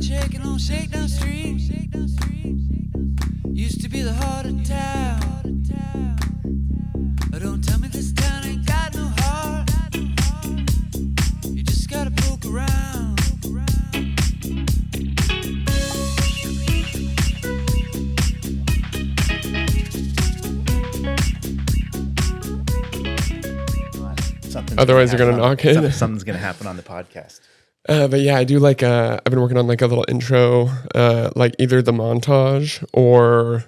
checking on Shakedown Street. Used to be the heart of town. Don't tell me this town ain't got no heart. You just gotta poke around. Otherwise, you're gonna knock it. Something's gonna happen on the podcast. But yeah, I do like. I've been working on like a little intro, like either the montage or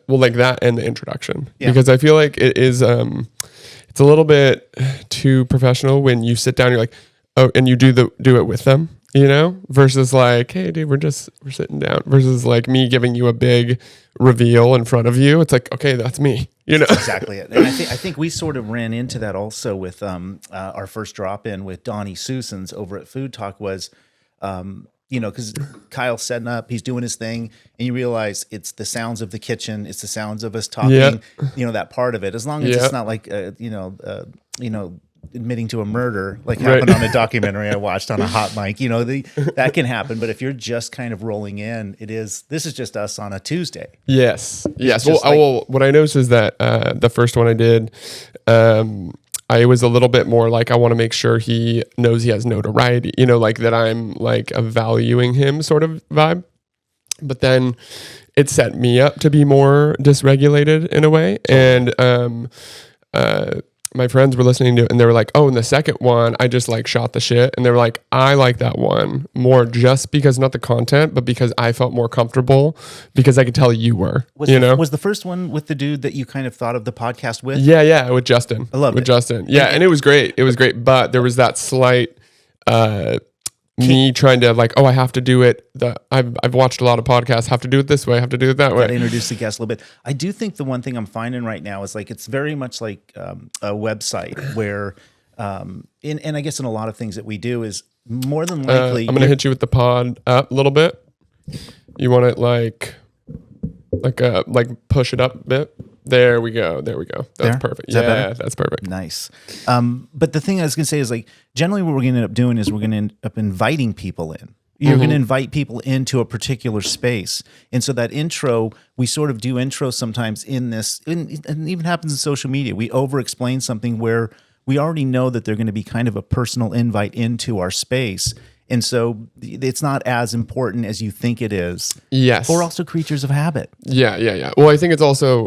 like that and the introduction, because I feel like it is. It's a little bit too professional when you sit down. You're like, oh, and you do it with them, versus like, hey, dude, we're sitting down. Versus like me giving you a big reveal in front of you. It's like, okay, that's me. That's exactly it. And I think we sort of ran into that also with our first drop in with Donnie Susans over at Food Talk was, because Kyle's setting up, he's doing his thing, and you realize it's the sounds of the kitchen, it's the sounds of us talking, that part of it. As long as it's not like, admitting to a murder like happened on a documentary I watched on a hot mic, that can happen. But if you're just kind of rolling in, this is just us on a Tuesday. Yes. Well, what I noticed is that the first one I did, I was a little bit more like, I want to make sure he knows he has notoriety, like that I'm like a valuing him sort of vibe. But then it set me up to be more dysregulated in a way. And my friends were listening to it and they were like, oh, in the second one, I just like shot the shit. And they were like, I like that one more just because not the content, but because I felt more comfortable because I could tell you were, Was the first one with the dude that you kind of thought of the podcast with? Yeah. With Justin. I loved it. With Justin. Yeah. And it was great. But there was that slight, me trying to like, I have to do it. I've watched a lot of podcasts. Have to do it this way. Have to do it that way. Gotta introduce the guest a little bit. I do think the one thing I'm finding right now is like it's very much like a website where, and I guess in a lot of things that we do is more than likely. I'm gonna hit you with the pod up a little bit. You want it like push it up a bit. There we go. That's perfect. That's perfect. Nice. But the thing I was going to say is like, generally what we're going to end up doing is we're going to end up inviting people in. You're going to invite people into a particular space. And so that intro, we sort of do intros sometimes in this, and it even happens in social media. We over-explain something where we already know that they're going to be kind of a personal invite into our space. And so it's not as important as you think it is. Yes. We're also creatures of habit. Yeah. Well, I think it's also,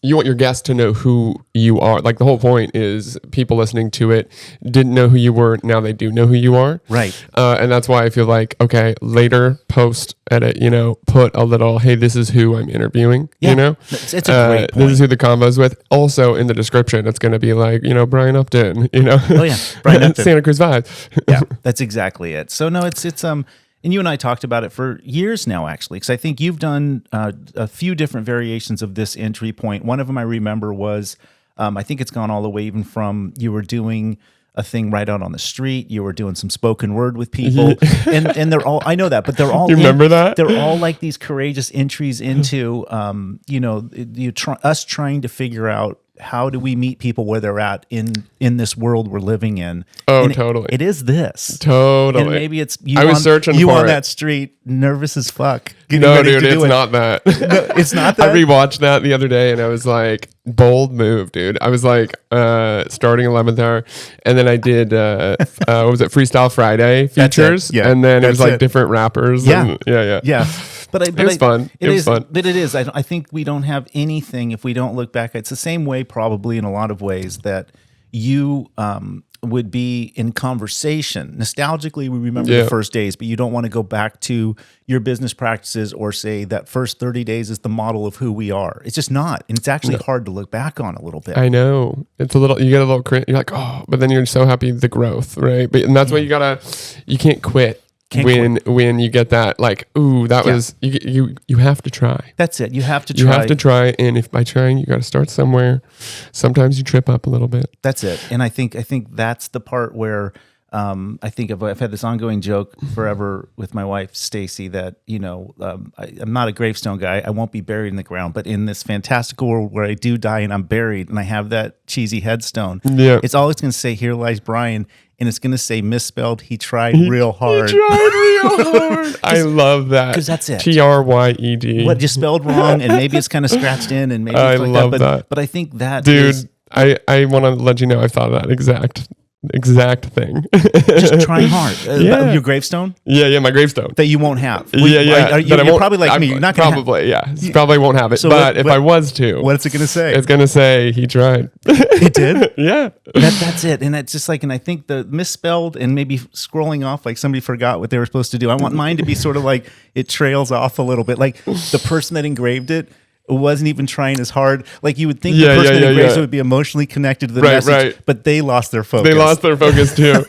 you want your guests to know who you are. Like the whole point is people listening to it didn't know who you were. Now they do know who you are. Right. And that's why I feel like, okay, later post edit, put a little, hey, this is who I'm interviewing, It's a great point. This is who the convo's with. Also in the description, it's going to be like, Brian Upton, Oh yeah. Brian Upton. Santa Cruz vibes. Yeah, that's exactly it. So no, it's and you and I talked about it for years now, actually, because I think you've done a few different variations of this entry point. One of them I remember was, I think it's gone all the way even from you were doing a thing right out on the street. You were doing some spoken word with people, and they're all, I know that, but they're all, you remember that? They're all like these courageous entries into, us trying to figure out how do we meet people where they're at in this world we're living in. Oh, and totally. It is this. Totally. And maybe it's you, I was searching you for on it. that street, nervous as fuck. No, dude, it's not that. No, it's not that? I rewatched that the other day and I was like, bold move, dude. I was like, starting 11th hour. And then I did, what was it? Freestyle Friday features. Yeah, and then it was like different rappers. Yeah. And, Yeah. But it was fun. It was fun. But it is. I think we don't have anything if we don't look back. It's the same way, probably in a lot of ways, that you would be in conversation. Nostalgically, we remember the first days, but you don't want to go back to your business practices or say that first 30 days is the model of who we are. It's just not. And it's actually hard to look back on a little bit. I know. It's a little, you get a little cringe. You're like, oh, but then you're so happy the growth, right? And that's why you can't quit. When you get that, like, ooh, that was, you have to try. That's it. You have to try. You have to try. And if by trying, you got to start somewhere. Sometimes you trip up a little bit. That's it. And I think that's the part where I think I've had this ongoing joke forever with my wife, Stacy, that, I'm not a gravestone guy. I won't be buried in the ground. But in this fantastical world where I do die and I'm buried and I have that cheesy headstone, it's always going to say, "Here lies Brian." And it's going to say misspelled, "He tried real hard." He tried real hard. I love that. Because that's it. TRYED. What, just spelled wrong, and maybe it's kind of scratched in, and maybe I it's like love that. But I think that dude, I want to let you know I've thought of that exact thing. Just trying hard. Your gravestone? Yeah, my gravestone. That you won't have. You're probably like me. You're not going to probably, probably won't have it. So but if I was to. What's it going to say? It's going to say, "He tried." It did? Yeah. That's it. And it's just like, and I think the misspelled and maybe scrolling off, like somebody forgot what they were supposed to do. I want mine to be sort of like it trails off a little bit. Like the person that engraved it wasn't even trying as hard. Like you would think the person that engraved it would be emotionally connected to the message, but they lost their focus. They lost their focus too.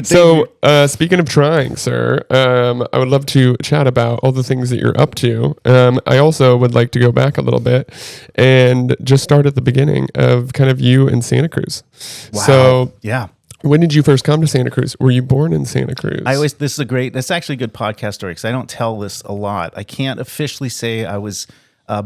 So speaking of trying, sir, I would love to chat about all the things that you're up to. I also would like to go back a little bit and just start at the beginning of kind of you in Santa Cruz. Wow. So yeah. When did you first come to Santa Cruz? Were you born in Santa Cruz? That's actually a good podcast story because I don't tell this a lot. I can't officially say I was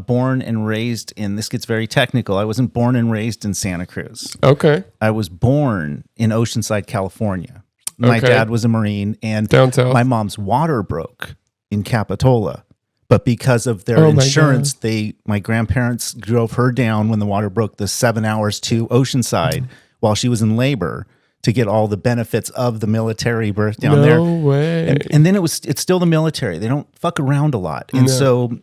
born and raised in, this gets very technical. I wasn't born and raised in Santa Cruz. Okay. I was born in Oceanside, California. My dad was a Marine, and down south. My mom's water broke in Capitola. But because of their insurance, my grandparents drove her down when the water broke the 7 hours to Oceanside while she was in labor to get all the benefits of the military birth down there. No way. And then it's still the military. They don't fuck around a lot. And so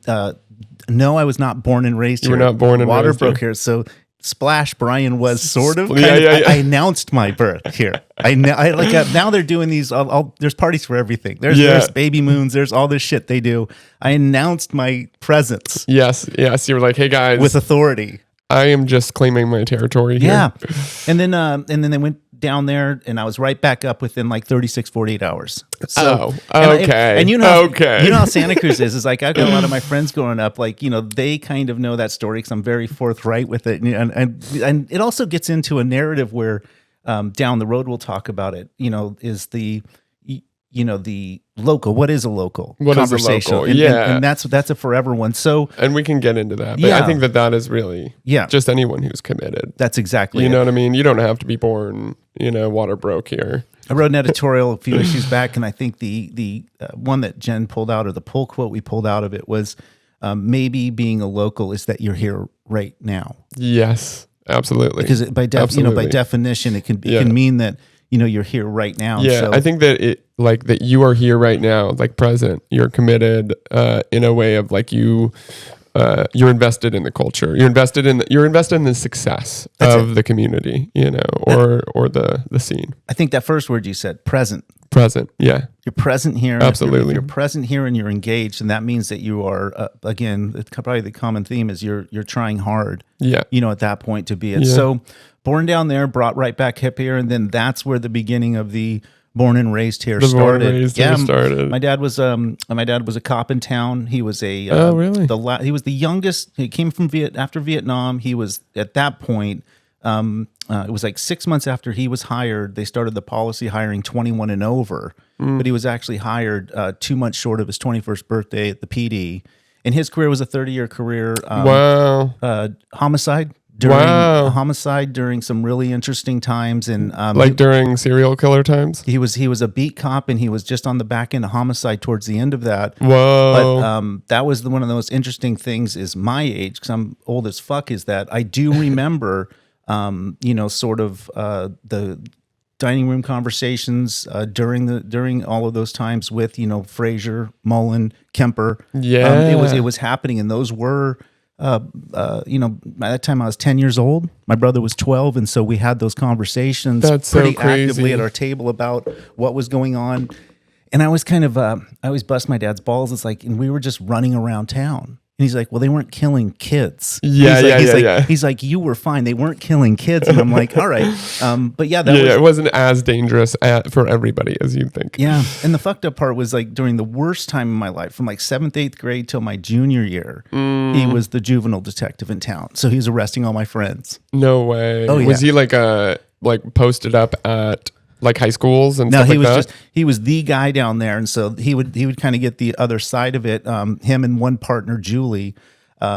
no, I was not born and raised here. You were not born and water raised broke here. So splash, Brian was sort of. I announced my birth here. Now they're doing these. There's parties for everything. There's baby moons. There's all this shit they do. I announced my presence. Yes. You were like, "Hey guys," with authority. I am just claiming my territory here. Yeah, and then they went down there, and I was right back up within like 36, 48 hours. So, okay. And you know how Santa Cruz is. It's like I've got a lot of my friends growing up, like, they kind of know that story because I'm very forthright with it. And it also gets into a narrative where down the road we'll talk about it, is the local. What is a local? What conversation? is a local? And that's a forever one. So, and we can get into that. But I think that is really just anyone who's committed. That's exactly You know what I mean? You don't have to be born, water broke here. I wrote an editorial a few issues back, and I think the one that Jen pulled out, or the pull quote we pulled out of it, was maybe being a local is that you're here right now. Yes, absolutely. Because by definition, it can mean that you're here right now. Yeah, so I think that that you are here right now, like present. You're committed in a way of like you're invested in the culture. You're invested in the success of the community, or the scene. I think that first word you said, present. Present, yeah. You're present here. Absolutely. You're present here and you're engaged, and that means that you are, again, probably the common theme is you're trying hard. Yeah. At that point to be it. Yeah. So born down there, brought right back hip here, and then that's where the beginning of the born and raised here started. Born and raised here started. My dad was a cop in town. He was a really? He was the youngest. He came from after Vietnam. He was at that point. It was like 6 months after he was hired, they started the policy hiring 21 and over. But he was actually hired 2 months short of his 21st birthday at the PD. And his career was a 30-year career. Wow. Homicide. During some really interesting times, and during serial killer times. He was a beat cop, and he was just on the back end of homicide towards the end of that. Whoa! But that was one of the most interesting things. Is my age, because I'm old as fuck. Is that I do remember, sort of the dining room conversations during all of those times with Frazier, Mullen, Kemper. Yeah, it was happening, and those were. By that time I was 10 years old. My brother was 12, and so we had those conversations pretty actively at our table about what was going on. And I was kind of, I always bust my dad's balls. It's like, and we were just running around town. And he's like, "Well, they weren't killing kids." He's like, "You were fine. They weren't killing kids." And I'm like, "All right." But it wasn't as dangerous for everybody as you'd think. Yeah. And the fucked up part was like during the worst time in my life, from like 7th, 8th grade till my junior year, he was the juvenile detective in town. So he was arresting all my friends. No way. Oh, yeah. Was he like posted up at like high schools and No, stuff he like was that? he was the guy down there, and so he would kind of get the other side of it. Him and one partner, Julie,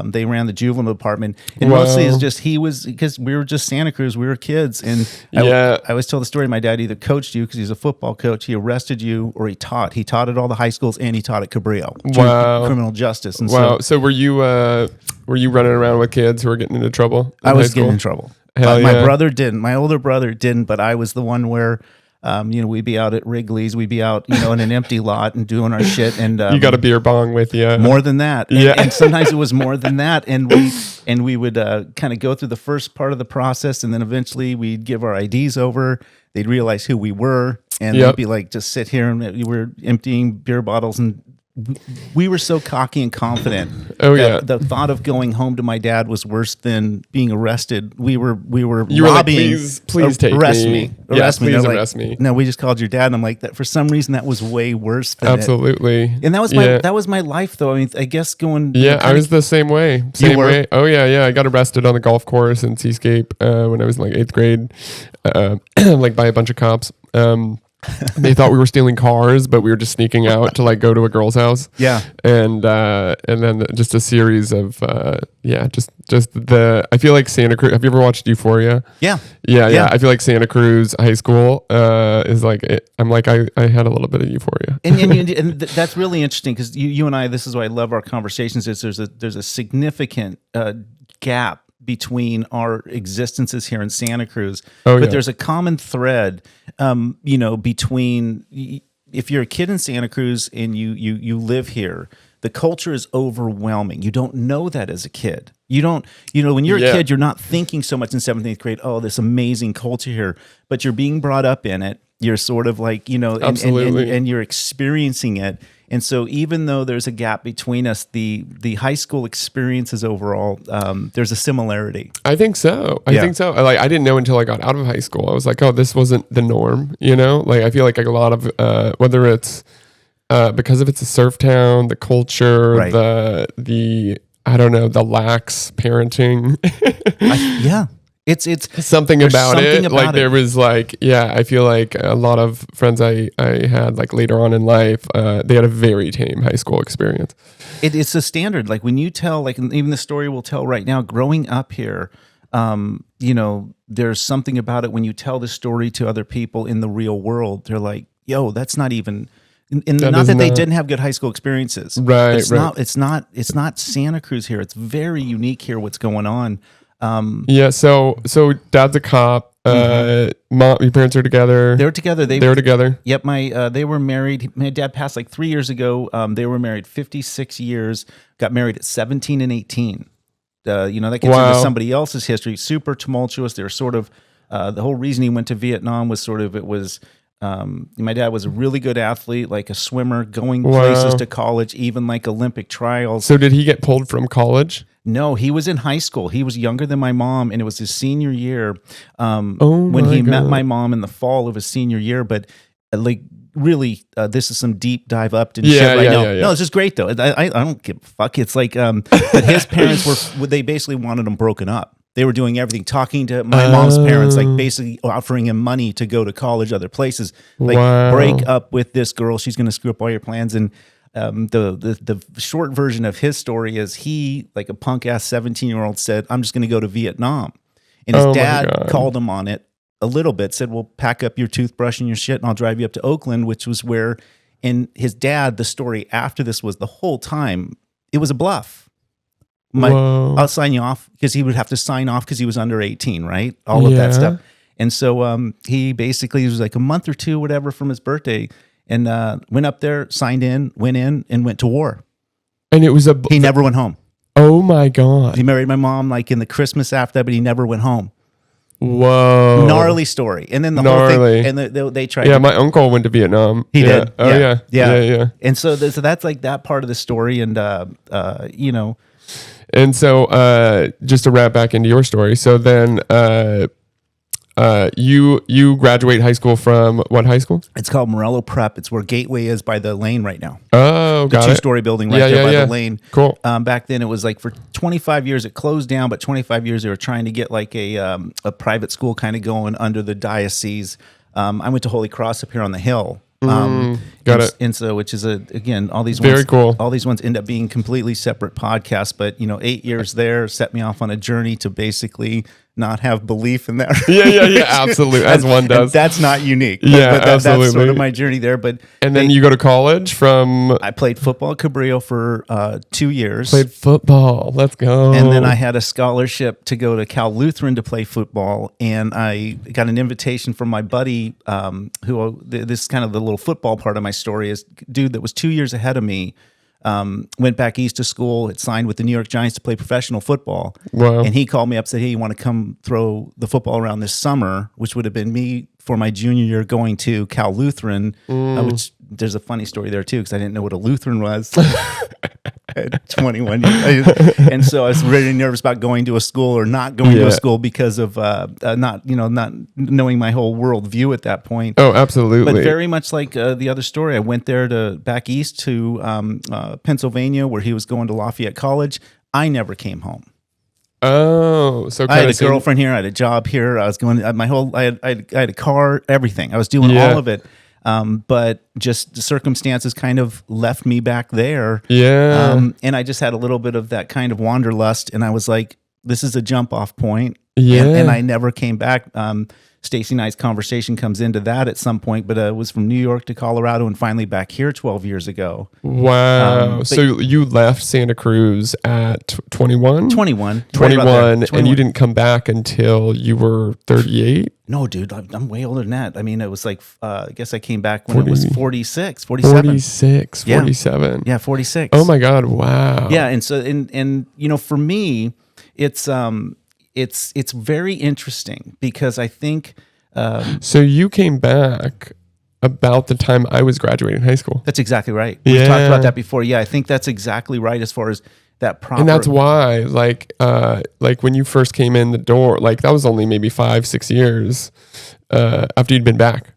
they ran the juvenile department, and mostly it's just he was because we were just Santa Cruz, we were kids, and I always tell the story. My dad either coached you because he's a football coach, he arrested you, or he taught. He taught at all the high schools, and he taught at Cabrillo, criminal justice. And so were you running around with kids who were getting into trouble? I was getting in trouble. My brother didn't. My older brother didn't, but I was the one where. We'd be out at Wrigley's, we'd be out, in an empty lot and doing our shit. And you got a beer bong with you. More than that, and sometimes it was more than that. And we would kind of go through the first part of the process, and then eventually we'd give our IDs over. They'd realize who we were, and they'd be like, just sit here, and we were emptying beer bottles, and we were so cocky and confident. The thought of going home to my dad was worse than being arrested. We were you lobbying. Were like, please take arrest me. Arrest me. Please arrest me. No, we just called your dad. And I'm like, that for some reason that was way worse than absolutely. And that was my life though. I mean, I guess going. Yeah, I was the same way. Same way. Oh yeah. I got arrested on the golf course in Seascape when I was in like 8th grade, like by a bunch of cops. They thought we were stealing cars, but we were just sneaking out to like go to a girl's house. Yeah, and then just a series of I feel like Santa Cruz. Have you ever watched Euphoria? Yeah. I feel like Santa Cruz High School is like it. I'm like I had a little bit of Euphoria, and that's really interesting because you and I. This is why I love our conversations. Is there's a significant gap between our existences here in Santa Cruz, but there's a common thread, between if you're a kid in Santa Cruz and you live here, the culture is overwhelming. You don't know that as a kid. You don't, when you're a kid, you're not thinking so much in 7th, 8th grade, oh, this amazing culture here, but you're being brought up in it. You're sort of like, absolutely. And you're experiencing it. And so even though there's a gap between us, the high school experiences overall, there's a similarity. I think so. I think so. Like I didn't know until I got out of high school. I was like, oh, this wasn't the norm, Like I feel like a lot of whether it's because of it's a surf town, the culture, right. the I don't know, the lax parenting. It's something about it. Like it. there was like, I feel like a lot of friends I had like later on in life, they had a very tame high school experience. It's a standard. Like when you tell, like even the story we'll tell right now, growing up here, there's something about it when you tell the story to other people in the real world, they're like, yo, that's not even, and not that they didn't have good high school experiences. Right. It's not Santa Cruz here. It's very unique here, what's going on. So dad's a cop. Mom, your parents are together. They're together. They were together. Yep. They were married. My dad passed like 3 years ago. They were married 56 years. Got married at 17 and 18. That gets into somebody else's history. Super tumultuous. They're sort of the whole reason he went to Vietnam was sort of my dad was a really good athlete, like a swimmer, going places to college, even like Olympic trials. So did he get pulled from college? No, he was in high school. He was younger than my mom, and it was his senior year when he met my mom in the fall of his senior year. But really, this is some deep dive Upton shit right now. No, it's just great though. I don't give a fuck. It's like, but his parents they basically wanted him broken up. They were doing everything, talking to my mom's parents, like basically offering him money to go to college, other places. Like break up with this girl; she's going to screw up all your plans. And the short version of his story is he, like a punk ass 17-year-old, said, "I'm just going to go to Vietnam," and his dad called him on it a little bit. Said, "Well, pack up your toothbrush and your shit, and I'll drive you up to Oakland," which was where. And his dad, the story after this was the whole time it was a bluff. I'll sign you off, because he would have to sign off because he was under 18, right? All of that stuff. And so he basically was like a month or two, whatever, from his birthday, and went up there, signed in, went in, and went to war. And it was he never went home. Oh my God. He married my mom like in the Christmas after that, but he never went home. Whoa. Gnarly story. And then the whole thing, and they tried. Yeah, my uncle went to Vietnam. He did. Oh yeah. And so that's like that part of the story, and And so, just to wrap back into your story, so then you graduate high school from what high school? It's called Morello Prep. It's where Gateway is by the lane right now. Oh, got it. The 2-story building right there by the lane. Cool. Back then, it was like for 25 years it closed down, but 25 years they were trying to get like a private school kind of going under the diocese. I went to Holy Cross up here on the hill. Got it. And so, which is again, all these Very ones, cool. all these ones end up being completely separate podcasts. But 8 years there set me off on a journey to basically not have belief in that. Yeah, absolutely. As one does. And that's not unique. Yeah, That's absolutely. sort of my journey there. But And then you go to college from... I played football at Cabrillo for 2 years. Played football. Let's go. And then I had a scholarship to go to Cal Lutheran to play football. And I got an invitation from my buddy, who this is kind of the little football part of my story, is dude that was 2 years ahead of me. Went back east to school, had signed with the New York Giants to play professional football. Wow. And he called me up, said, hey, you want to come throw the football around this summer, which would have been me for my junior year going to Cal Lutheran, which there's a funny story there too, because I didn't know what a Lutheran was at 21 years. And so I was really nervous about going to a school or not going to a school because of not knowing my whole worldview at that point. Oh, absolutely. But very much like the other story, I went there to back east to Pennsylvania, where he was going to Lafayette College. I never came home. Oh, so I had a girlfriend here. I had a job here. I was going. I had a car. Everything. I was doing all of it. But just the circumstances kind of left me back there. Yeah. And I just had a little bit of that kind of wanderlust, and I was like, this is a jump off point. Yeah. And I never came back. Stacy and I's conversation comes into that at some point, but it was from New York to Colorado and finally back here 12 years ago. Wow. So you left Santa Cruz at 21? 21. 21, and you didn't come back until you were 38? No, dude, I'm way older than that. I mean, it was like, I guess I came back when it was 46, 47. 46, 47. Yeah, 46. Oh my God, wow. Yeah, and so, and for me, it's very interesting because I think... so you came back about the time I was graduating high school. That's exactly right. We've talked about that before. Yeah, I think that's exactly right as far as that proper... And that's why, like when you first came in the door, like that was only maybe 5-6 years after you'd been back.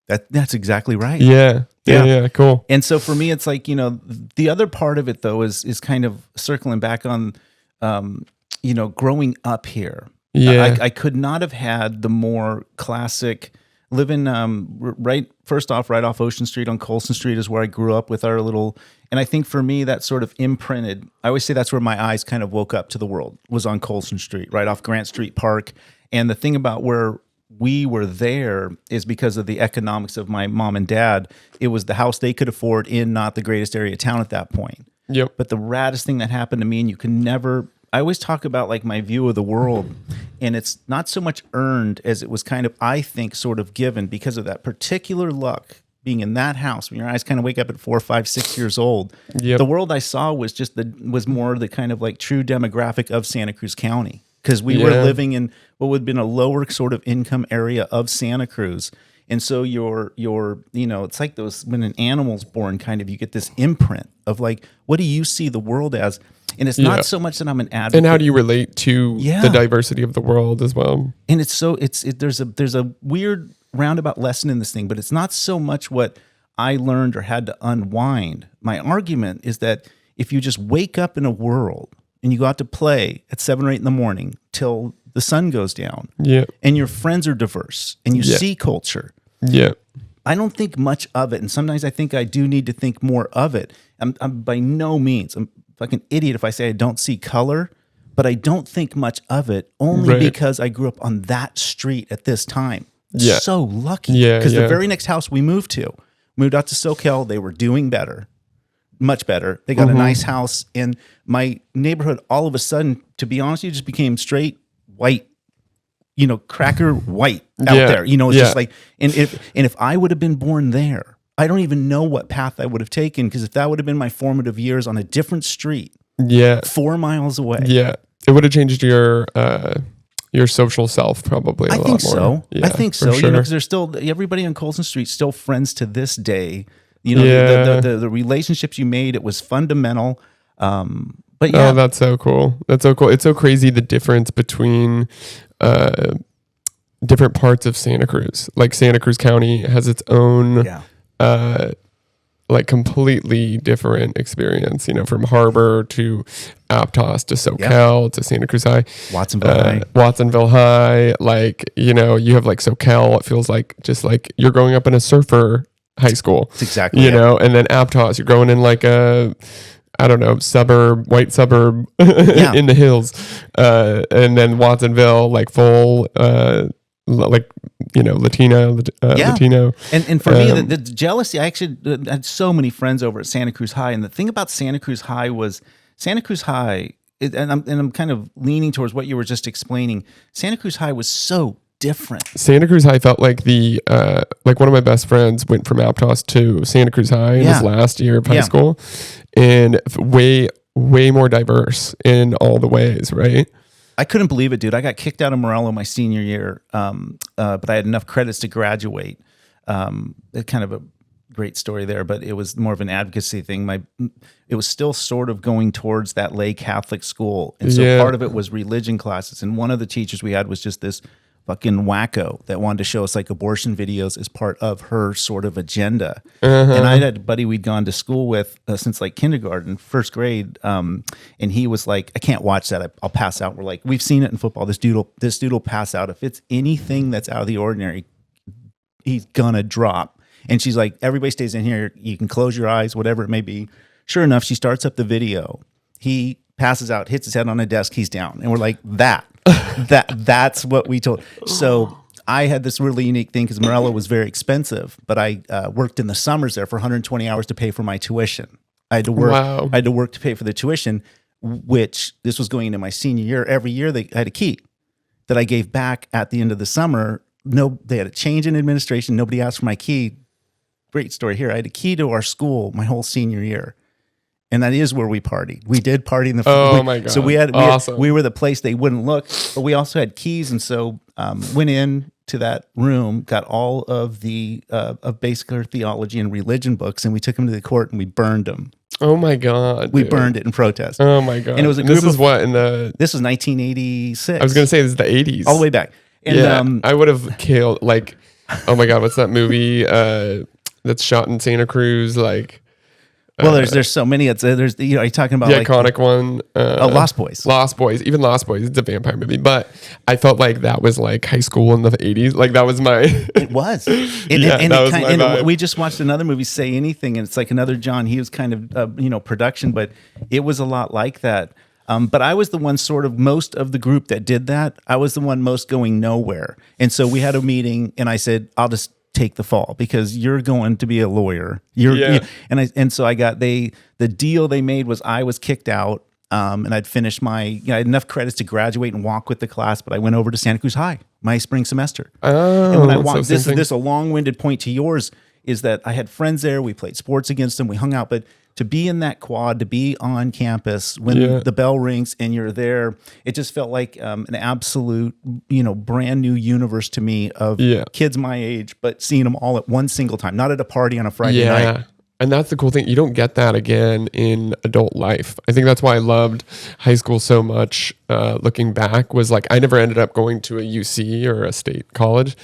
That's exactly right. Yeah, cool. And so for me, it's like, the other part of it though is kind of circling back on, growing up here. Yeah. I could not have had the more classic living right off Ocean Street on Colson Street is where I grew up with our little, and I think for me that sort of imprinted. I always say that's where my eyes kind of woke up to the world, was on Colson Street, right off Grant Street Park. And the thing about where we were there is because of the economics of my mom and dad. It was the house they could afford in not the greatest area of town at that point. Yep. But the raddest thing that happened to me, and you can never... I always talk about like my view of the world, and it's not so much earned as it was kind of, I think, sort of given because of that particular luck being in that house when your eyes kind of wake up at 4, 5, 6 years old. Yep. The world I saw was was more the kind of like true demographic of Santa Cruz County, because we were living in what would have been a lower sort of income area of Santa Cruz. And so you're it's like those, when an animal's born, kind of, you get this imprint of like, what do you see the world as? And it's not so much that I'm an advocate. And how do you relate to the diversity of the world as well? And there's a weird roundabout lesson in this thing, but it's not so much what I learned or had to unwind. My argument is that if you just wake up in a world and you go out to play at 7 or 8 in the morning till the sun goes down, and your friends are diverse and you see culture, I don't think much of it. And sometimes I think I do need to think more of it. I'm by no means, I'm like an idiot if I say I don't see color, but I don't think much of it only because I grew up on that street at this time. So lucky. Because the very next house we moved out to SoCal, they were doing better, much better. They got a nice house, and my neighborhood all of a sudden, to be honest, just became straight white, cracker white out there. It's just like, and if I would have been born there, I don't even know what path I would have taken, because if that would have been my formative years on a different street, 4 miles away, it would have changed your social self probably. I think so. Yeah, I think so. Sure. Because there's still everybody on Colson Street still friends to this day. The relationships you made, it was fundamental. But oh, that's so cool. That's so cool. It's so crazy the difference between different parts of Santa Cruz. Like Santa Cruz County has its own like completely different experience, from Harbor to Aptos to SoCal to Santa Cruz High, Watsonville High. Like, you have like SoCal, it feels like just like you're growing up in a surfer high school. That's exactly and then Aptos, you're going in like a, I don't know, white suburb in the hills. And then Watsonville, like full, Latino. And for me, the jealousy, I actually had so many friends over at Santa Cruz High. And the thing about Santa Cruz High was Santa Cruz High, and I'm kind of leaning towards what you were just explaining. Santa Cruz High was so different. Santa Cruz High felt like like one of my best friends went from Aptos to Santa Cruz High in his last year of high school, and way more diverse in all the ways, right? I couldn't believe it, dude. I got kicked out of Morello my senior year, but I had enough credits to graduate. Kind of a great story there, but it was more of an advocacy thing. It was still sort of going towards that lay Catholic school, and so part of it was religion classes. And one of the teachers we had was just this fucking wacko that wanted to show us like abortion videos as part of her sort of agenda. And I had a buddy we'd gone to school with since like kindergarten, first grade. And he was like, I can't watch that. I'll pass out. We're like, we've seen it in football. This dude will pass out. If it's anything that's out of the ordinary, he's gonna drop. And she's like, everybody stays in here. You can close your eyes, whatever it may be. Sure enough, she starts up the video. He passes out, hits his head on a desk. He's down. And we're like, that's what we told. So I had this really unique thing because Morello was very expensive, but I worked in the summers there for 120 hours to pay for my tuition. I had to work. Wow. I had to work to pay for the tuition, which this was going into my senior year. Every year I had a key that I gave back at the end of the summer. No, they had a change in administration. Nobody asked for my key. Great story here. I had a key to our school my whole senior year. And that is where we partied. We did party in the. My God! So we awesome. we were the place they wouldn't look, but we also had keys, and so went in to that room, got all of the of basic theology and religion books, and we took them to the court and we burned them. Oh my God! We burned it in protest. Oh my God! And it was a group. This is what in the. This was 1986. I was gonna say this is the 80s, all the way back. And I would have killed like. Oh my God! What's that movie that's shot in Santa Cruz? Like. Well, there's so many. Are you talking about the like iconic one? Lost Boys. Lost Boys. Even Lost Boys. It's a vampire movie, but I felt like that was like high school in the 80s. Like that was my. It was. We just watched another movie, Say Anything, and it's like another John Hughes kind of production, but it was a lot like that. But I was the one sort of most of the group that did that. I was the one most going nowhere, and so we had a meeting, and I said, I'll just take the fall because you're going to be a lawyer. And so I got the deal they made was I was kicked out, and I'd finished I had enough credits to graduate and walk with the class, but I went over to Santa Cruz High my spring semester. And when I walked, this is a long-winded point to yours is that I had friends there. We played sports against them. We hung out, but to be in that quad, to be on campus when the bell rings and you're there, it just felt like an absolute, brand new universe to me of kids my age, but seeing them all at one single time, not at a party on a Friday night. And that's the cool thing. You don't get that again in adult life. I think that's why I loved high school so much. Looking back was like, I never ended up going to a UC or a state college.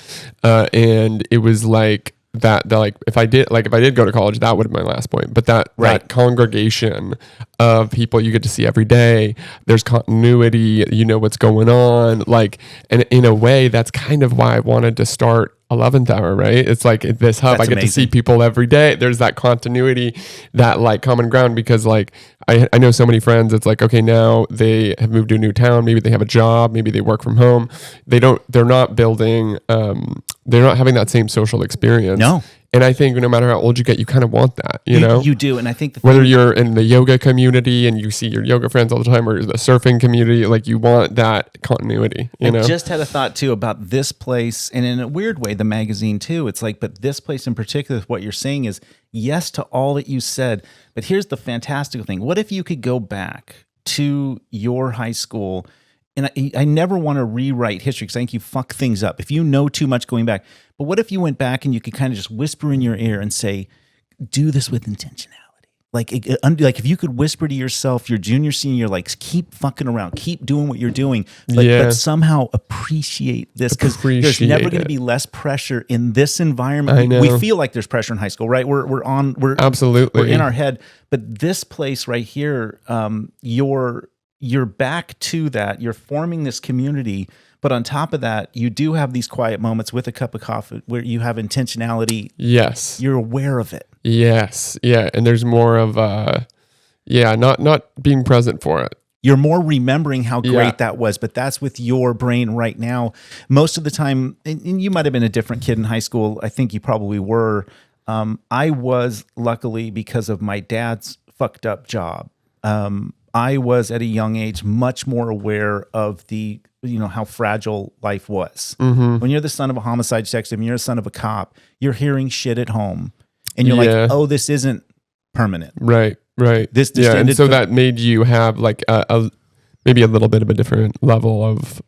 And it was like, that like if I did go to college, that would have been my last point. But that congregation of people you get to see every day, there's continuity, what's going on. Like, and in a way, that's kind of why I wanted to start 11th Hour, right? It's like this hub, I get to see people every day. There's that continuity, that like common ground, because like I know so many friends, it's like, okay, now they have moved to a new town, maybe they have a job, maybe they work from home. They're not building, they're not having that same social experience. No. And I think no matter how old you get, you kind of want that, You do. And I think whether you're in the yoga community and you see your yoga friends all the time, or the surfing community, like you want that continuity, I just had a thought too about this place, and in a weird way, the magazine too. It's like, but this place in particular, what you're saying is yes to all that you said. But here's the fantastical thing. What if you could go back to your high school? And I never want to rewrite history because I think you fuck things up if you know too much going back. But what if you went back and you could kind of just whisper in your ear and say, do this with intentionality? like like if you could whisper to yourself, your junior, senior, like keep fucking around, keep doing what you're doing, but somehow appreciate this, because there's never going to be less pressure in this environment. I know. We feel like there's pressure in high school, right? We're absolutely, we're in our head, but this place right here, you're back to that. You're forming this community. But on top of that, you do have these quiet moments with a cup of coffee where you have intentionality. Yes. You're aware of it. Yes. Yeah. And there's more of, not being present for it. You're more remembering how great that was, but that's with your brain right now. Most of the time, and you might have been a different kid in high school. I think you probably were. I was, luckily, because of my dad's fucked up job. I was at a young age much more aware of how fragile life was. Mm-hmm. When you're the son of a homicide detective, and you're the son of a cop, you're hearing shit at home, and you're like, "Oh, this isn't permanent." Right. This and so that made you have like maybe a little bit of a different level of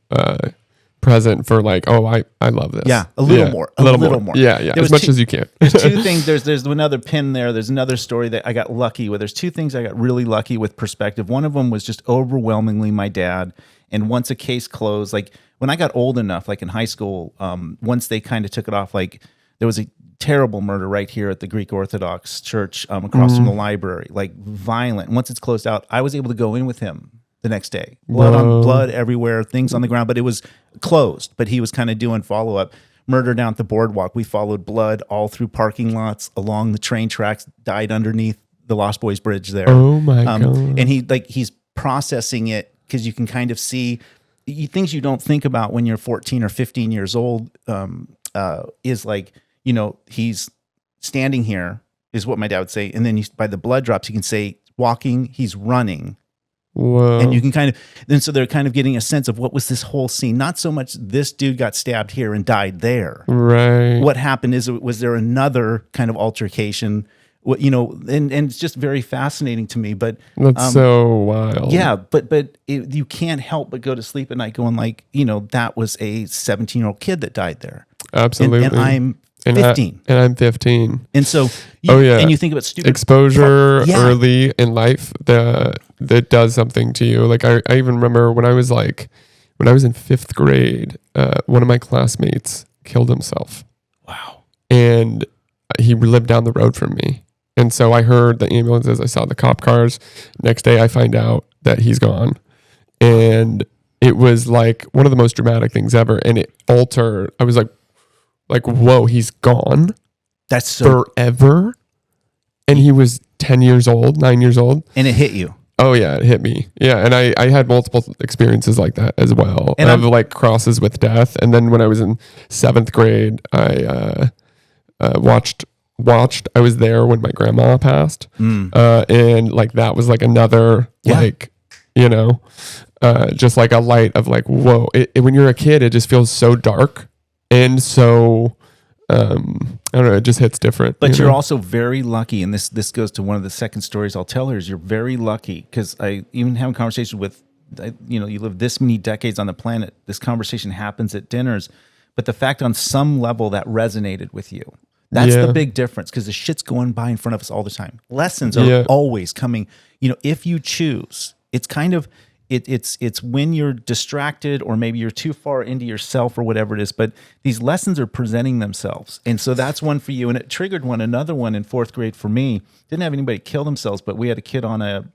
present for like, oh, I love this. Yeah, a little more. Yeah, as much as you can. There's two things. There's another pin there. There's another story that I got lucky with. There's two things I got really lucky with perspective. One of them was just overwhelmingly my dad. And once a case closed, like when I got old enough, like in high school, once they kind of took it off, like there was a terrible murder right here at the Greek Orthodox Church across from the library, like violent. Once it's closed out, I was able to go in with him the next day. Blood everywhere, things on the ground, but it was closed. But he was kind of doing follow-up. Murder down at the boardwalk. We followed blood all through parking lots, along the train tracks, died underneath the Lost Boys Bridge there. Oh my God. And he's processing it, because you can kind of see things you don't think about when you're 14 or 15 years old, is like, he's standing here, is what my dad would say. And then by the blood drops, you can say walking, he's running. Whoa. And you can kind of, then so they're kind of getting a sense of what was this whole scene. Not so much this dude got stabbed here and died there. Right. What happened was there another kind of altercation? And it's just very fascinating to me. But that's so wild. Yeah, but you can't help but go to sleep at night going like, that was a 17-year-old kid that died there. Absolutely. And I'm 15. And I'm 15. And so, and you think about stupid exposure early in life that does something to you. Like I even remember when I was in fifth grade, one of my classmates killed himself. Wow. And he lived down the road from me. And so I heard the ambulances, I saw the cop cars. Next day I find out that he's gone. And it was like one of the most dramatic things ever. And it altered, I was like, whoa, he's gone. That's so forever. And he was 9 years old. And it hit you. Oh yeah, it hit me. Yeah. And I had multiple experiences like that as well. And of like crosses with death. And then when I was in 7th grade, I watched, I was there when my grandma passed. And like, that was like another, just like a light of like, whoa, when you're a kid, it just feels so dark. And so, I don't know, it just hits different. But you're also very lucky, and this goes to one of the second stories I'll tell her, is you're very lucky, because I even have a conversation with, you live this many decades on the planet, this conversation happens at dinners, but the fact on some level that resonated with you. That's the big difference, because the shit's going by in front of us all the time. Lessons are always coming. If you choose, it's kind of, it's when you're distracted, or maybe you're too far into yourself or whatever it is, but these lessons are presenting themselves. And so that's one for you. And it triggered another one in 4th grade for me. Didn't have anybody kill themselves, but we had a kid on a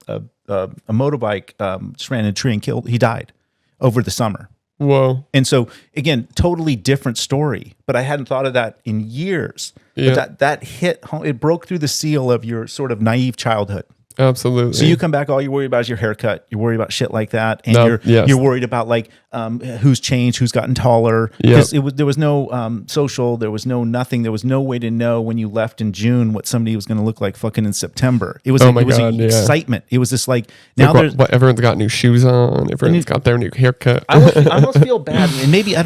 motorbike, just ran in a tree and he died over the summer. Whoa. And so again, totally different story, but I hadn't thought of that in years. Yeah. But that hit home. It broke through the seal of your sort of naive childhood. Absolutely. So you come back, all you're worried about is your haircut. You're worried about shit like that, and you're worried about like who's changed, who's gotten taller. Because there was no social, there was no nothing, there was no way to know when you left in June what somebody was going to look like fucking in September. It was excitement. It was just like now there's everyone's got new shoes on. Everyone's got their new haircut. I almost feel bad, and maybe I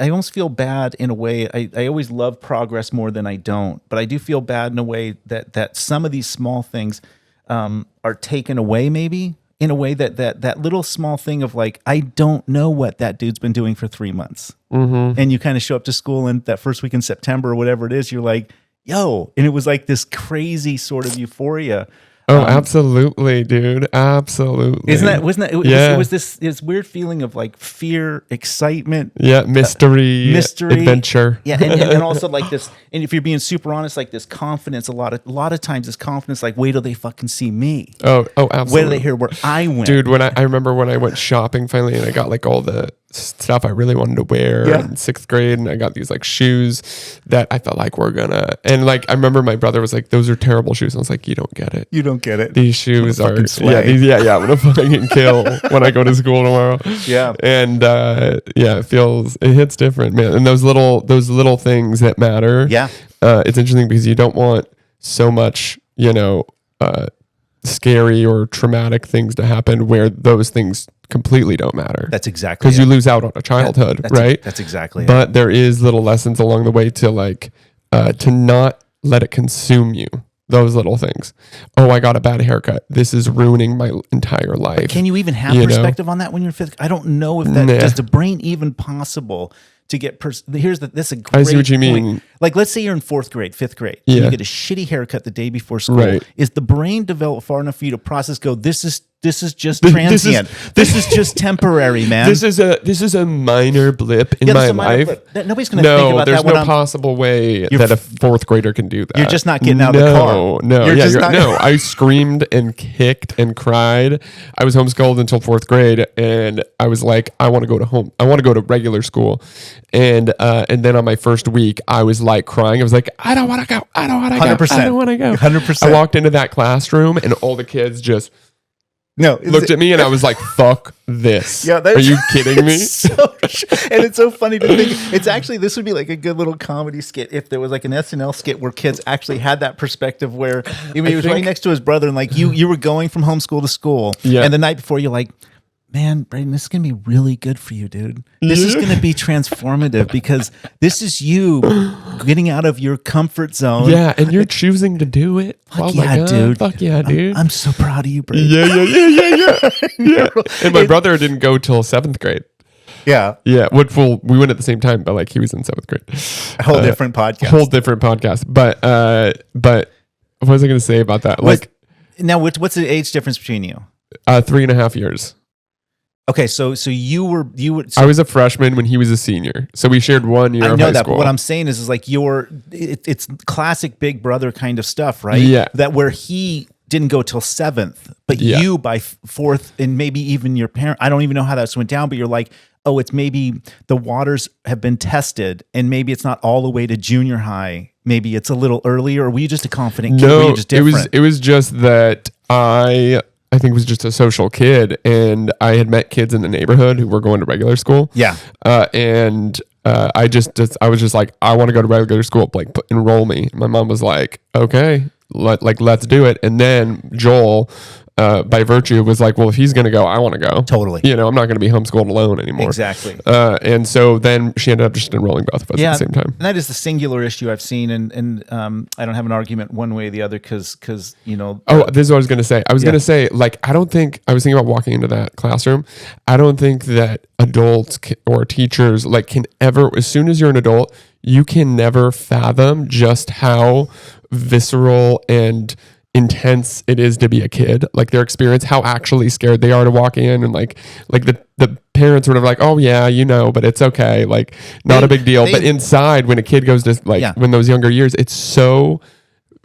almost feel bad in a way. I always love progress more than I don't, but I do feel bad in a way that some of these small things are taken away, maybe in a way that little small thing of like, I don't know what that dude's been doing for 3 months. Mm-hmm. And you kind of show up to school, and that first week in September or whatever it is, you're like, yo, and it was like this crazy sort of euphoria. Oh, absolutely, dude. Absolutely. Wasn't that, it was this weird feeling of like fear, excitement. Yeah. Mystery, adventure. Yeah. And also like this, and if you're being super honest, like this confidence, a lot of times this confidence, like, wait till they fucking see me. Oh, absolutely. Wait till they hear where I went. Dude, when I remember when I went shopping finally and I got like all the stuff I really wanted to wear in 6th grade, and I got these like shoes that I felt like were gonna, and like I remember my brother was like, those are terrible shoes. I was like, you don't get it. You don't get it. These shoes are I'm gonna fucking kill when I go to school tomorrow. Yeah. And it hits different, man. And those little things that matter. Yeah. It's interesting because you don't want so much, scary or traumatic things to happen where those things completely don't matter. That's exactly because you lose out on a childhood, right? That's exactly But there is little lessons along the way to like to not let it consume you. Those little things. Oh, I got a bad haircut. This is ruining my entire life. But can you even have perspective on that when you're 5th? I don't know if that does the brain even possible to get. This is a great I see what you point. mean. Like, let's say you're in 4th grade, 5th grade, yeah. and you get a shitty haircut the day before school. Right. Is the brain developed far enough for you to process? Go, this is just transient. This is just temporary, man. This is a minor blip in my life. Nobody's going to think about that. There's no possible way that a 4th grader can do that. You're just not getting out of the car. No. I screamed and kicked and cried. I was homeschooled until 4th grade, and I was like, I want to go to regular school, and then on my first week, I was like crying. I was like, I don't want to go. I don't want to go. 100%. I don't want to go. 100%. I walked into that classroom, and all the kids just looked at me, and I was like, fuck this. Yeah, are you kidding me? And it's so funny to think. It's actually, this would be like a good little comedy skit if there was like an SNL skit where kids actually had that perspective where he was right next to his brother, and like you were going from homeschool to school, and the night before you're like, man, Brayden, this is going to be really good for you, dude. This is going to be transformative because this is you getting out of your comfort zone. Yeah, and you're choosing to do it. Fuck yeah, dude. Fuck yeah, dude. I'm so proud of you, Brayden. Yeah. And my brother didn't go till 7th grade. Yeah. Yeah. We went at the same time, but like he was in 7th grade. A whole different podcast. But what was I going to say about that? Now, what's the age difference between you? 3.5 years. Okay, so you were. I was a freshman when he was a senior, so we shared 1 year. I know that, but what I'm saying is like it's classic big brother kind of stuff, right? Yeah. That where he didn't go till 7th, but you by 4th, and maybe even your parent. I don't even know how that went down, but you're like, oh, it's maybe the waters have been tested, and maybe it's not all the way to junior high. Maybe it's a little earlier. Or were you just a confident kid? Were you just different? It was just that I think was just a social kid, and I had met kids in the neighborhood who were going to regular school. Yeah. And I was just like, I want to go to regular school, like enroll me. My mom was like, okay, let's do it. And then Joel, by virtue, was like, well, if he's going to go, I want to go. Totally. I'm not going to be homeschooled alone anymore. Exactly. And so then she ended up just enrolling both of us at the same time. And that is the singular issue I've seen. And I don't have an argument one way or the other because. Oh, this is what I was going to say. I was going to say, like, I was thinking about walking into that classroom. I don't think that adults or teachers can ever, as soon as you're an adult, you can never fathom just how visceral and intense it is to be a kid, like their experience, how actually scared they are to walk in, and like the parents were like, oh yeah, but it's okay, like not a big deal. But inside, when a kid goes to when those younger years, it's so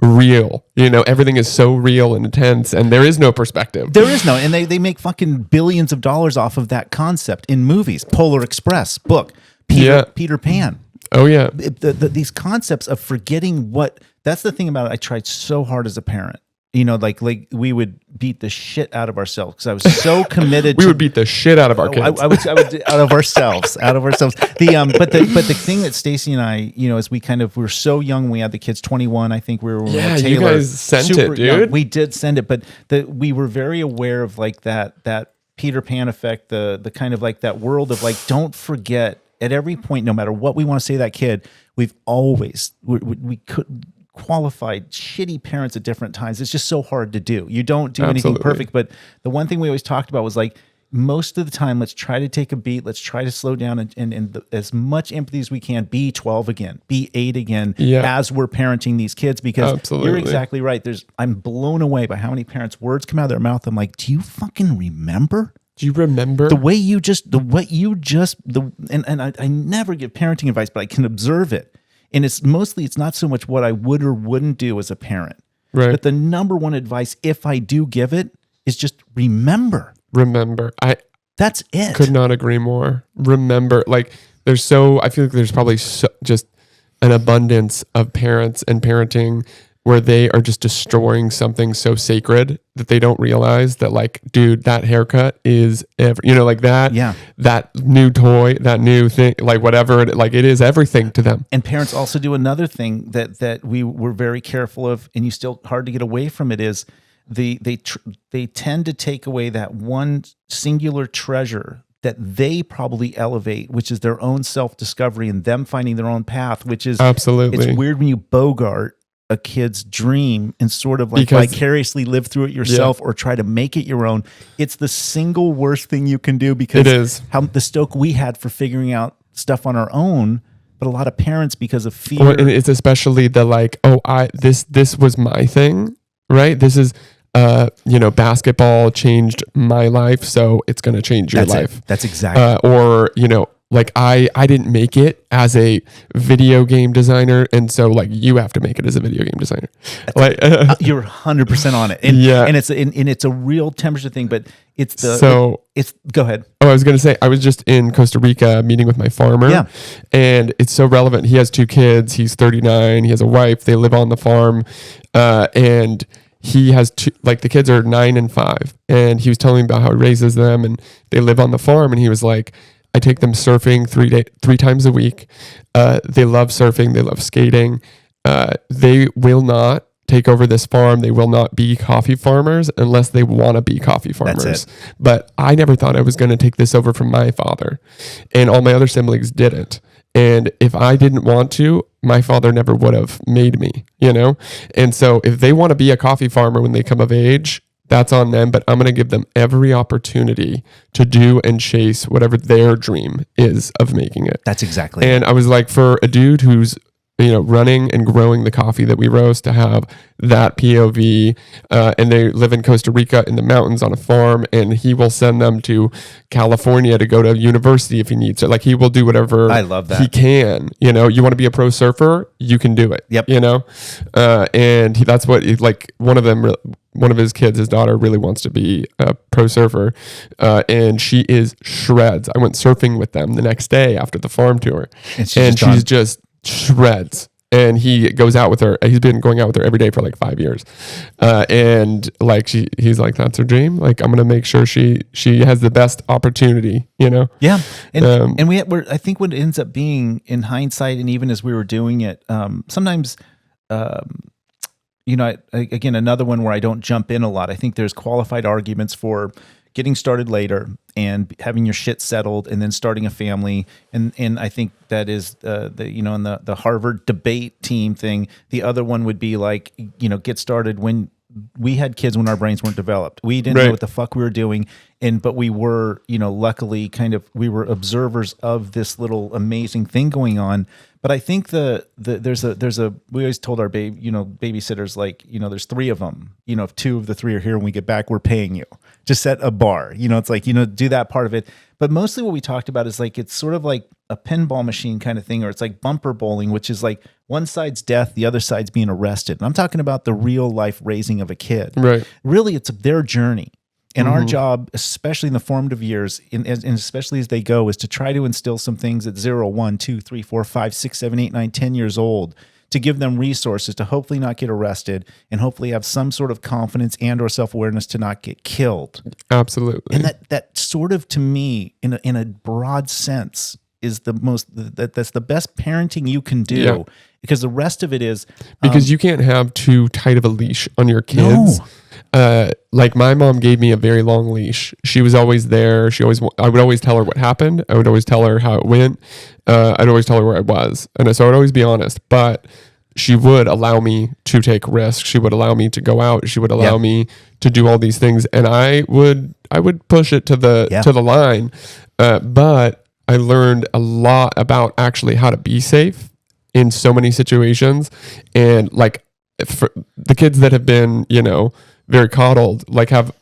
real, everything is so real and intense, and there is no perspective. There is no, and they make fucking billions of dollars off of that concept in movies. Polar Express, book, Peter Pan. Oh yeah, these concepts of forgetting what. That's the thing about it. I tried so hard as a parent. Like we would beat the shit out of ourselves because I was so committed. We would beat the shit out of our kids. I would out of ourselves. But the thing that Stacy and I, as we were so young when we had the kids, 21, I think we were. Yeah, Taylor, you guys sent it, dude. Young. We did send it, but we were very aware of that Peter Pan effect, the kind of like that world of like, don't forget at every point, no matter what we want to say to that kid, we've always we could. Qualified shitty parents at different times. It's just so hard to do. You don't do anything perfect, but the one thing we always talked about was like, most of the time, let's try to take a beat. Let's try to slow down and as much empathy as we can. Be 12 again, be 8 again, as we're parenting these kids. Because you're exactly right. I'm blown away by how many parents' words come out of their mouth. I'm like, do you fucking remember? Do you remember and I never give parenting advice, but I can observe it. And it's not so much what I would or wouldn't do as a parent, right? But the number one advice, if I do give it, is just remember. That's it. Could not agree more. Remember, like I feel like there's probably just an abundance of parents and parenting where they are just destroying something so sacred that they don't realize that, like, dude, that haircut is like that. Yeah. That new toy, that new thing, like whatever, it is everything to them. And parents also do another thing that we were very careful of, and you still hard to get away from it, is they tend to take away that one singular treasure that they probably elevate, which is their own self-discovery and them finding their own path, which is absolutely. It's weird when you bogart a kid's dream and sort of like vicariously live through it yourself or try to make it your own. It's the single worst thing you can do, because it is how the stoke we had for figuring out stuff on our own. But a lot of parents, because of fear, and it's especially the like, this was my thing, right? This is basketball changed my life, so it's going to change your life. That's exactly. Or like I didn't make it as a video game designer, and so like you have to make it as a video game designer. You're 100% on it, and it's a real temperature thing. But go ahead. Oh, I was going to say, I was just in Costa Rica meeting with my farmer, and it's so relevant. He has 2 kids. He's 39. He has a wife. They live on the farm, and he has 2, like the kids are 9 and 5, and he was telling me about how he raises them, and they live on the farm, and he was like, I take them surfing 3 times a week. They love surfing. They love skating. They will not take over this farm. They will not be coffee farmers unless they want to be coffee farmers. That's it. But I never thought I was going to take this over from my father, and all my other siblings didn't. And if I didn't want to, my father never would have made me, And so if they want to be a coffee farmer when they come of age, that's on them, but I'm going to give them every opportunity to do and chase whatever their dream is of making it. That's exactly. And I was like, for a dude who's, running and growing the coffee that we roast, to have that POV, and they live in Costa Rica in the mountains on a farm, and he will send them to California to go to university if he needs to. Like, he will do whatever I love that. he can. You want to be a pro surfer, you can do it. Yep. And that's what, like, one of his kids, his daughter, really wants to be a pro surfer, and she is shreds. I went surfing with them the next day after the farm tour, and she's just shreds. And he goes out with her. He's been going out with her every day for like 5 years, and like he's like, that's her dream. Like, I'm gonna make sure she has the best opportunity. Yeah, and I think what it ends up being in hindsight, and even as we were doing it, sometimes. Again, another one where I don't jump in a lot. I think there's qualified arguments for getting started later and having your shit settled and then starting a family. And I think that is in the Harvard debate team thing. The other one would be like, get started when we had kids, when our brains weren't developed. We didn't know what the fuck we were doing. But we were, luckily we were observers of this little amazing thing going on. But I think we always told our babysitters, like, there's 3 of them, if 2 of the 3 are here when we get back, we're paying you. Just set a bar, it's like, do that part of it. But mostly what we talked about is like, it's sort of like a pinball machine kind of thing, or it's like bumper bowling, which is like one side's death, the other side's being arrested. And I'm talking about the real life raising of a kid. Right. Really, it's their journey. And our job, especially in the formative years, and especially as they go, is to try to instill some things at 0, 1, 2, 3, 4, 5, 6, 7, 8, 9, 10 years old, to give them resources to hopefully not get arrested and hopefully have some sort of confidence and or self-awareness to not get killed. Absolutely. And that sort of, to me, in a broad sense, is that's the best parenting you can do, because the rest of it is because you can't have too tight of a leash on your kids. Like, my mom gave me a very long leash. She was always there. I would always tell her what happened. I would always tell her how it went. I'd always tell her where I was. And so I'd always be honest, but she would allow me to take risks. She would allow me to go out. She would allow me to do all these things, and I would push it to the line. But I learned a lot about actually how to be safe in so many situations, and like for the kids that have been, very coddled, like have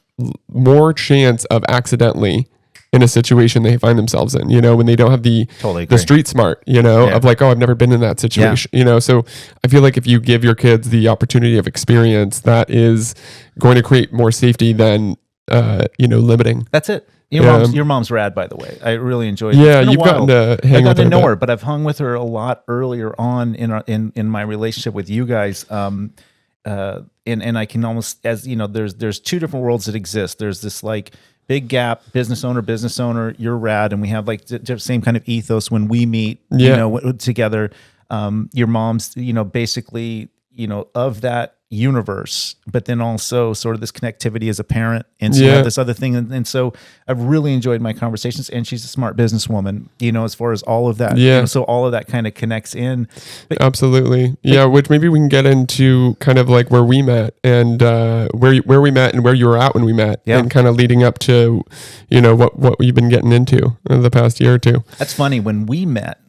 more chance of accidentally in a situation they find themselves in, when they don't have the street smart, of like, oh, I've never been in that situation, so I feel like if you give your kids the opportunity of experience, that is going to create more safety than, limiting. That's it. Your mom's rad, by the way. I really enjoyed it. Yeah, you've gotten to hang with her. I got to know her, but I've hung with her a lot earlier on in my relationship with you guys. And I can almost, as there's two different worlds that exist. There's this like big gap, business owner, you're rad, and we have like the same kind of ethos when we meet, together. Your mom's, basically, of that universe, but then also sort of this connectivity as a parent, and so you have this other thing, and so I've really enjoyed my conversations. And she's a smart businesswoman, as far as all of that, so all of that kind of connects in. But, absolutely, which maybe we can get into kind of like where we met and where we met and where you were at when we met, and kind of leading up to what you've been getting into in the past year or two. That's funny. When we met,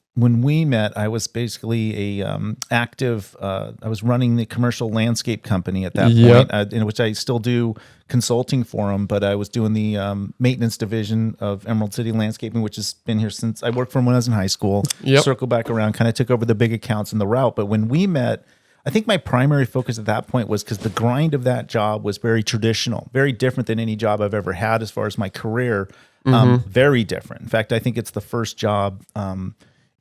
I was basically active. I was running the commercial landscape company at that point, in which I still do consulting for them. But I was doing the maintenance division of Emerald City Landscaping, which has been here since I worked for them when I was in high school. Circle back around, kind of took over the big accounts and the route. But when we met, I think my primary focus at that point was because the grind of that job was very traditional, very different than any job I've ever had as far as my career. Very different. In fact, I think it's the first job.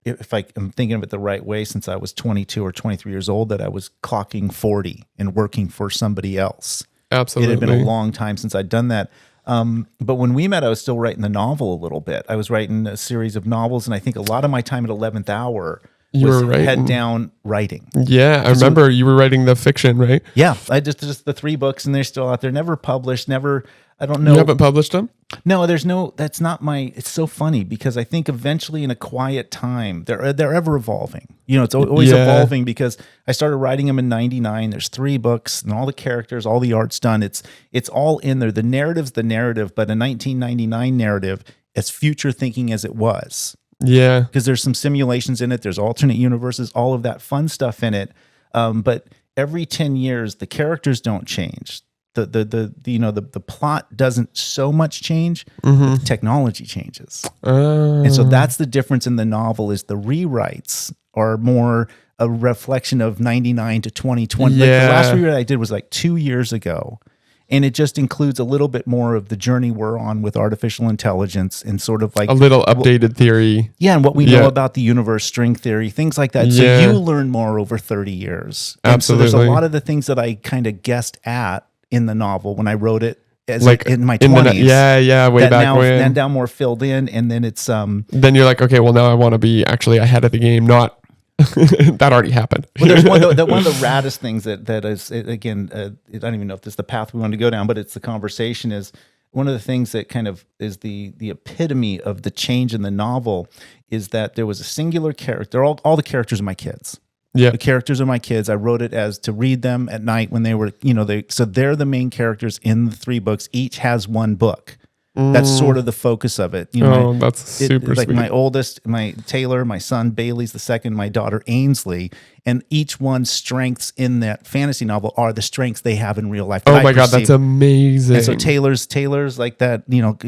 If I'm thinking of it the right way, since I was 22 or 23 years old, that I was clocking 40 and working for somebody else. Absolutely. It had been a long time since I'd done that. But when we met, I was still writing the novel a little bit. I was writing a series of novels, and I think a lot of my time at 11th Hour was head down writing. Yeah, I remember you were writing the fiction, right? Yeah, I just the 3 books, and they're still out there, never published, never. I don't know. You haven't published them? No, that's not my, it's so funny because I think eventually in a quiet time, they're ever evolving. It's always evolving because I started writing them in 99. There's 3 books and all the characters, all the art's done. It's all in there. The narrative's the narrative, but a 1999 narrative, as future thinking as it was. Yeah. Because there's some simulations in it. There's alternate universes, all of that fun stuff in it. But every 10 years, the characters don't change. The plot doesn't so much change, but the technology changes. And so that's the difference in the novel is the rewrites are more a reflection of 99 to 2020. Like the last rewrite I did was like 2 years ago. And it just includes a little bit more of the journey we're on with artificial intelligence and sort of like a little updated theory. Yeah, and what we know about the universe, string theory, things like that. So you learn more over 30 years. And absolutely. So there's a lot of the things that I kind of guessed at in the novel when I wrote it as like in my 20s. Way back when. And now more filled in, and then it's then you're like, okay, well now I want to be actually ahead of the game, not that already happened. Well, there's one of the raddest things that is, again, I don't even know if this is the path we want to go down, but it's the conversation is one of the things that kind of is the epitome of the change in the novel is that there was a singular character. All the characters are my kids. Yeah, the characters are my kids. I wrote it as to read them at night when they were, so they're the main characters in the 3 books. Each has 1 book. That's sort of the focus of it. That's super like sweet. My oldest, my Taylor, my son Bailey's the second, my daughter Ainsley, and each one's strengths in that fantasy novel are the strengths they have in real life. Oh my God, that's amazing. And so Taylor's like that.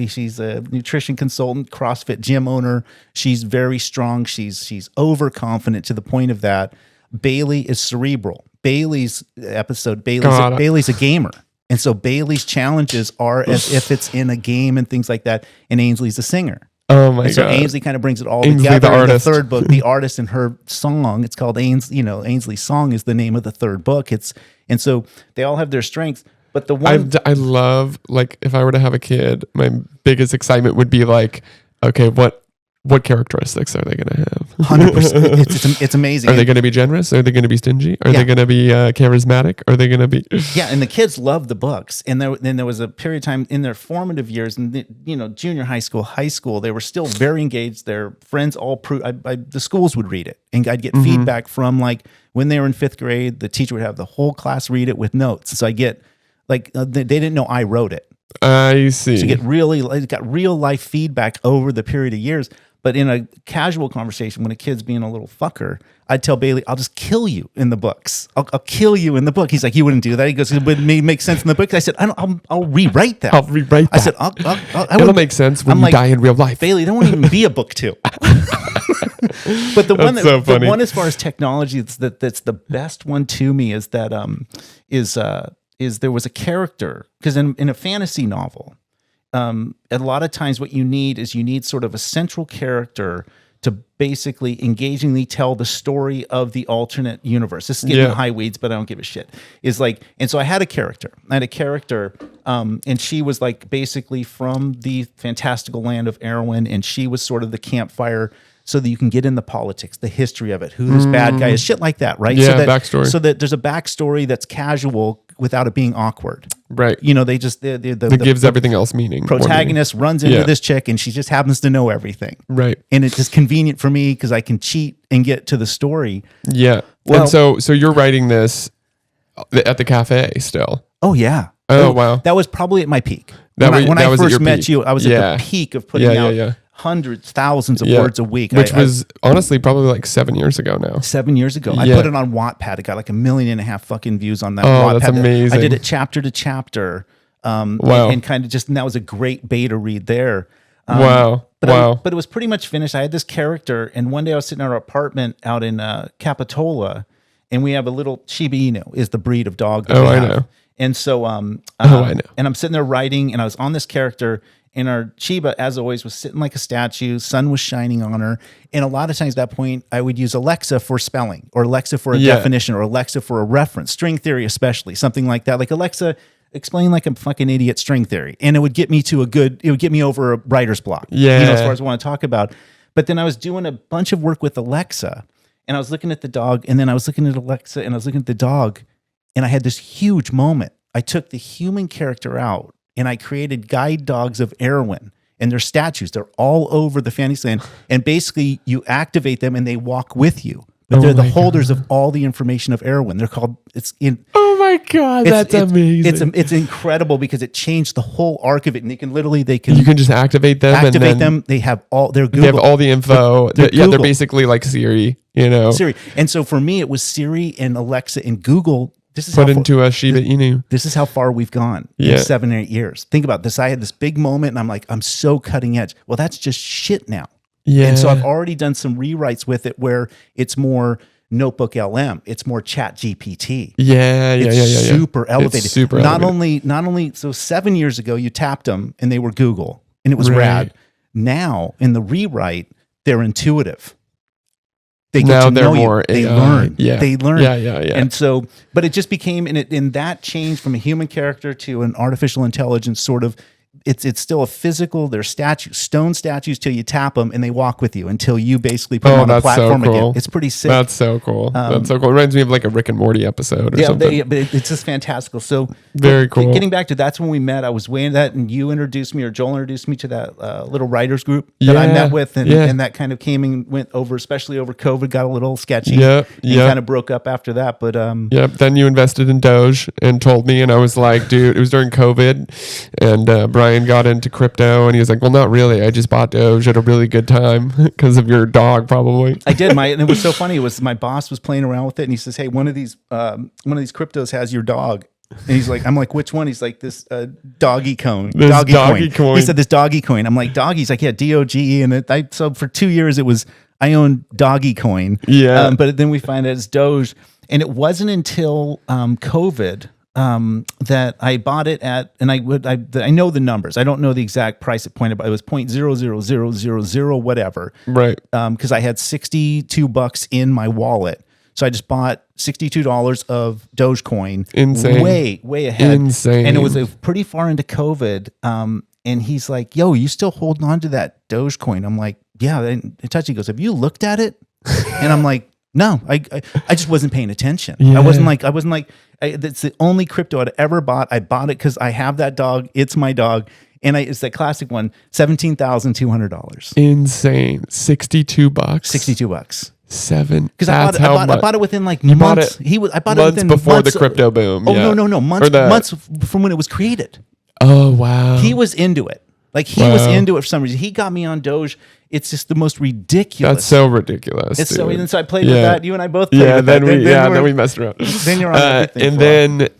She's a nutrition consultant, CrossFit gym owner. She's very strong. She's overconfident to the point of that. Bailey is cerebral. Bailey's a gamer. And so Bailey's challenges are as if it's in a game and things like that. And Ainsley's a singer. Oh my God. So Ainsley kind of brings it all Ainsley, together. the artist. In the 3rd book, the artist and her song, it's called Ainsley's Song is the name of the 3rd book. And so they all have their strengths. But the one I love, like, if I were to have a kid, my biggest excitement would be like, okay, what what characteristics are they going to have? 100%. It's amazing. Are they going to be generous? Are they going to be stingy? Are they going to be charismatic? Are they going to be? Yeah, and the kids love the books. And then there was a period of time in their formative years, and junior high school, they were still very engaged. Their friends all the schools would read it, and I'd get feedback from like when they were in 5th grade, the teacher would have the whole class read it with notes. So I get like they didn't know I wrote it. I see. So it got real life feedback over the period of years. But in a casual conversation, when a kid's being a little fucker, I'd tell Bailey, "I'll just kill you in the books. I'll kill you in the book." He's like, "You wouldn't do that." He goes, "It would make sense in the book." I said, "I'll rewrite that. I'll rewrite that." I said, "It'll make sense when you die in real life." Bailey, there won't even be a book 2. But the one as far as technology that's the best one to me is that is there was a character, because in a fantasy novel, a lot of times what you need sort of a central character to basically engagingly tell the story of the alternate universe. This is getting high weeds, but I don't give a shit. And so I had a character. And she was like basically from the fantastical land of Erewhon, and she was sort of the campfire so that you can get in the politics, the history of it, who this bad guy is, shit like that, right? Yeah, backstory. So that there's a backstory that's casual without it being awkward. Right. That gives everything else meaning. Protagonist runs into this chick and she just happens to know everything. Right. And it's just convenient for me because I can cheat and get to the story. Yeah. Well, and so you're writing this at the cafe still. Oh yeah. Oh wow. That was probably at my peak. When I first met you, I was at the peak of putting out hundreds, thousands of words a week. Which was honestly probably like 7 years ago now. 7 years ago. I put it on Wattpad. It got like 1.5 million fucking views on that Wattpad. Oh, That's amazing. I did it chapter to chapter. Wow. And kind of and that was a great beta read there. Wow. But it was pretty much finished. I had this character, and one day I was sitting in our apartment out in Capitola, and we have a little Shiba Inu is the breed of dog that we have. I know. And so I know. And I'm sitting there writing, and I was on this character, and our Chiba, as always, was sitting like a statue. Sun was shining on her. And a lot of times at that point, I would use Alexa for spelling, or Alexa for a definition, or Alexa for a reference, string theory especially, something like that. Like, Alexa, explain like a fucking idiot string theory. And it would get me over a writer's block. Yeah. As far as I want to talk about. But then I was doing a bunch of work with Alexa, and I was looking at the dog, and then I was looking at Alexa, and I was looking at the dog, and I had this huge moment. I took the human character out, and I created guide dogs of Erewhon, and they're statues. They're all over the fantasy land. And basically, you activate them, and they walk with you. But they're the holders of all the information of Erewhon. They're called. Oh my god, that's amazing! It's incredible because it changed the whole arc of it, and you can just activate them. They have all their Google. They have all the info. They're basically like Siri. Siri. And so for me, it was Siri and Alexa and Google. This is put into a Shiba Inu. This is how far we've gone in 7 or 8 years. Think about this. I had this big moment, and I'm like, I'm so cutting edge. Well, that's just shit now. Yeah. And so I've already done some rewrites with it where it's more Notebook LM. It's more Chat GPT. It's super elevated. It's super not elevated. only. So 7 years ago, you tapped them, and they were Google, and it was rad. Now in the rewrite, they're intuitive. They get to know you. They learn. They learn. Yeah. And so, but it just became, and that changed from a human character to an artificial intelligence sort of. It's still a physical. They're statues, stone statues, till you tap them, and they walk with you until you basically put them on the platform again. It's pretty sick. That's so cool. That's so cool. It reminds me of like a Rick and Morty episode or something. But it's just fantastical. So very cool. Getting back to that's when we met. I was weighing that, and you introduced me, or Joel introduced me to that little writers group that I met with, and that kind of came and went over, especially over COVID, got a little sketchy. And kind of broke up after that. But Then you invested in Doge and told me, and I was like, dude, it was during COVID, and Brian got into crypto, and he was like, well, not really. I just bought Doge at a really good time because of your dog, probably. I did. And it was so funny. It was my boss was playing around with it, and he says, hey, one of these cryptos has your dog. And he's like, I'm like, which one? He's like, this doggy coin. This doggy coin. He said, this doggy coin. I'm like, doggy? He's like, yeah, DOGE. And so for 2 years, I owned doggy coin. Yeah. But then we find out it's Doge. And it wasn't until COVID that I bought it at, and I know the numbers. I don't know the exact price it pointed, but it was 0.00000 whatever. Right. Because I had $62 in my wallet. So I just bought $62 of Dogecoin. Insane. Way ahead. Insane. And it was pretty far into COVID. And he's like, yo, you still holding on to that Dogecoin? I'm like, yeah. And Touchy goes, have you looked at it? And I'm like, no, I just wasn't paying attention. Yeah. I wasn't like, that's the only crypto I'd ever bought. I bought it because I have that dog. It's my dog. And it's that classic one, $17,200. Insane. $62. $62. Because I bought it within like you months. I bought it within before months, the crypto boom. Oh, yeah. no. Months from when it was created. Oh, wow. He was into it. Like he was into it for some reason. He got me on Doge. It's just the most ridiculous. That's so ridiculous. It's so, dude. and so I played with that. You and I both played with then that. Then we messed around. Then you're on everything.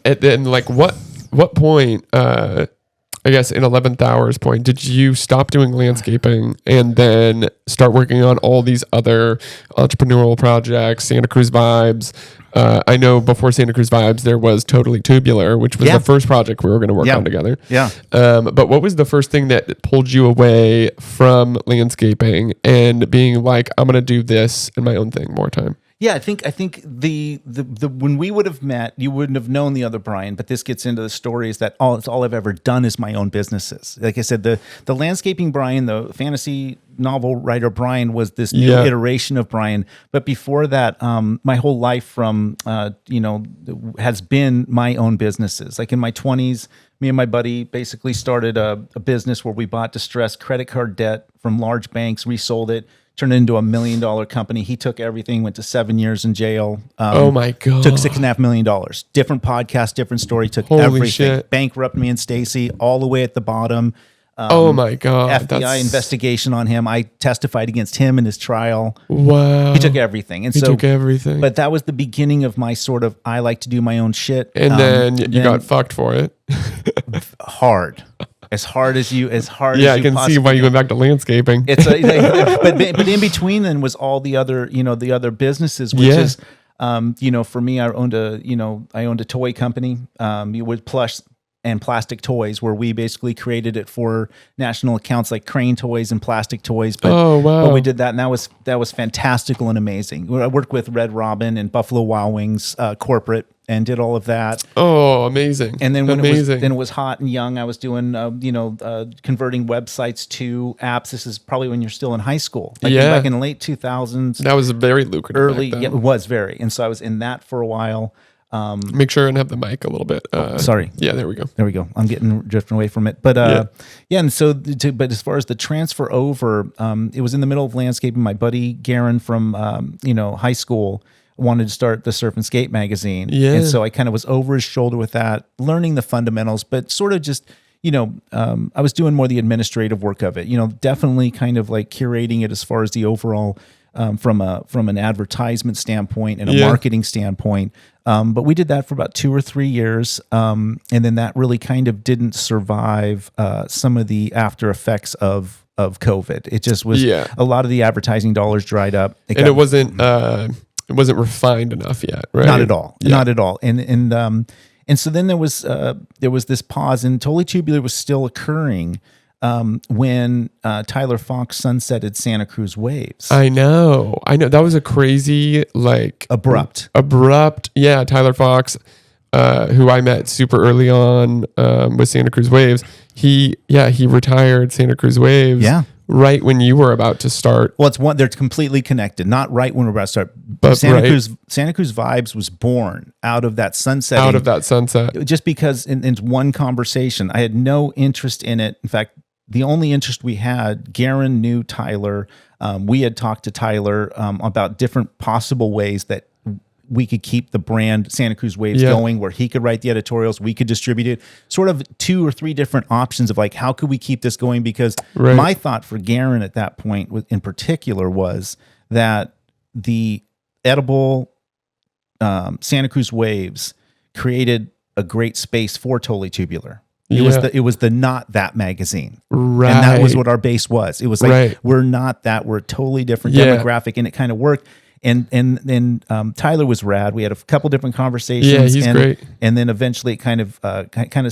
And then like what point, I guess in 11th hour's point, did you stop doing landscaping and then start working on all these other entrepreneurial projects, Santa Cruz Vibes? I know before Santa Cruz Vibes, there was Totally Tubular, which was the first project we were going to work on together. Yeah. But what was the first thing that pulled you away from landscaping and being like, I'm going to do this in my own thing more time? Yeah, I think the when we would have met, you wouldn't have known the other Brian, but this gets into the stories that all I've ever done is my own businesses. Like I said, the landscaping Brian, the fantasy novel writer Brian was this new iteration of Brian. But before that, my whole life from has been my own businesses. Like in my 20s, me and my buddy basically started a business where we bought distressed credit card debt from large banks, resold it, turned it into $1 million company. He took everything, went to 7 years in jail. Oh my God. Took $6.5 million. Different podcast, different story, took Holy everything. Shit. Bankrupted me and Stacy all the way at the bottom. Oh my God. FBI investigation on him. I testified against him in his trial. Wow. He took everything. And He took everything. But that was the beginning of my sort of, I like to do my own shit. And then you got fucked for it. Hard. As hard as you Yeah, I can see why you went back to landscaping. But in between then was all the other, the other businesses, which is, for me, I owned a toy company, with plush and plastic toys, where we basically created it for national accounts like Crane Toys and Plastic Toys. But, but we did that, and that was fantastical and amazing. I worked with Red Robin and Buffalo Wild Wings corporate, and did all of that. Oh, amazing! And then when it was hot and young, I was doing converting websites to apps. This is probably when you're still in high school, back in the late 2000s. That was very lucrative. Early, it was very, and so I was in that for a while. Make sure and have the mic a little bit. Sorry. Yeah, there we go. There we go. I'm drifting away from it. But and so but as far as the transfer over, it was in the middle of landscaping. My buddy Garen from high school wanted to start the Surf and Skate magazine. Yeah. And so I kind of was over his shoulder with that, learning the fundamentals, but sort of just, I was doing more the administrative work of it, definitely kind of like curating it as far as the overall, from an advertisement standpoint and a marketing standpoint. But we did that for about 2 or 3 years. And then that really kind of didn't survive some of the after effects of COVID. It just was a lot of the advertising dollars dried up. It wasn't refined enough yet, right? Not at all. Yeah. Not at all. And so then there was this pause, and Totally Tubular was still occurring when Tyler Fox sunsetted Santa Cruz Waves. I know. That was a crazy, abrupt. Yeah, Tyler Fox, who I met super early on with Santa Cruz Waves. He retired Santa Cruz Waves. Yeah. Right when you were about to start. Well, they're completely connected. Not right when we're about to start. But Santa Cruz Vibes was born out of that sunset. Just because in one conversation, I had no interest in it. In fact, the only interest we had, Garen knew Tyler. We had talked to Tyler about different possible ways that we could keep the brand Santa Cruz Waves going, where he could write the editorials, we could distribute it, sort of 2 or 3 different options of like, how could we keep this going? Because my thought for Garen at that point in particular was that the edible Santa Cruz Waves created a great space for Totally Tubular. It was the Not That magazine. Right. And that was what our base was. It was like, we're not that, we're a totally different demographic, and it kind of worked. And then Tyler was rad. We had a couple different conversations. Yeah, he's great. And then eventually it kind of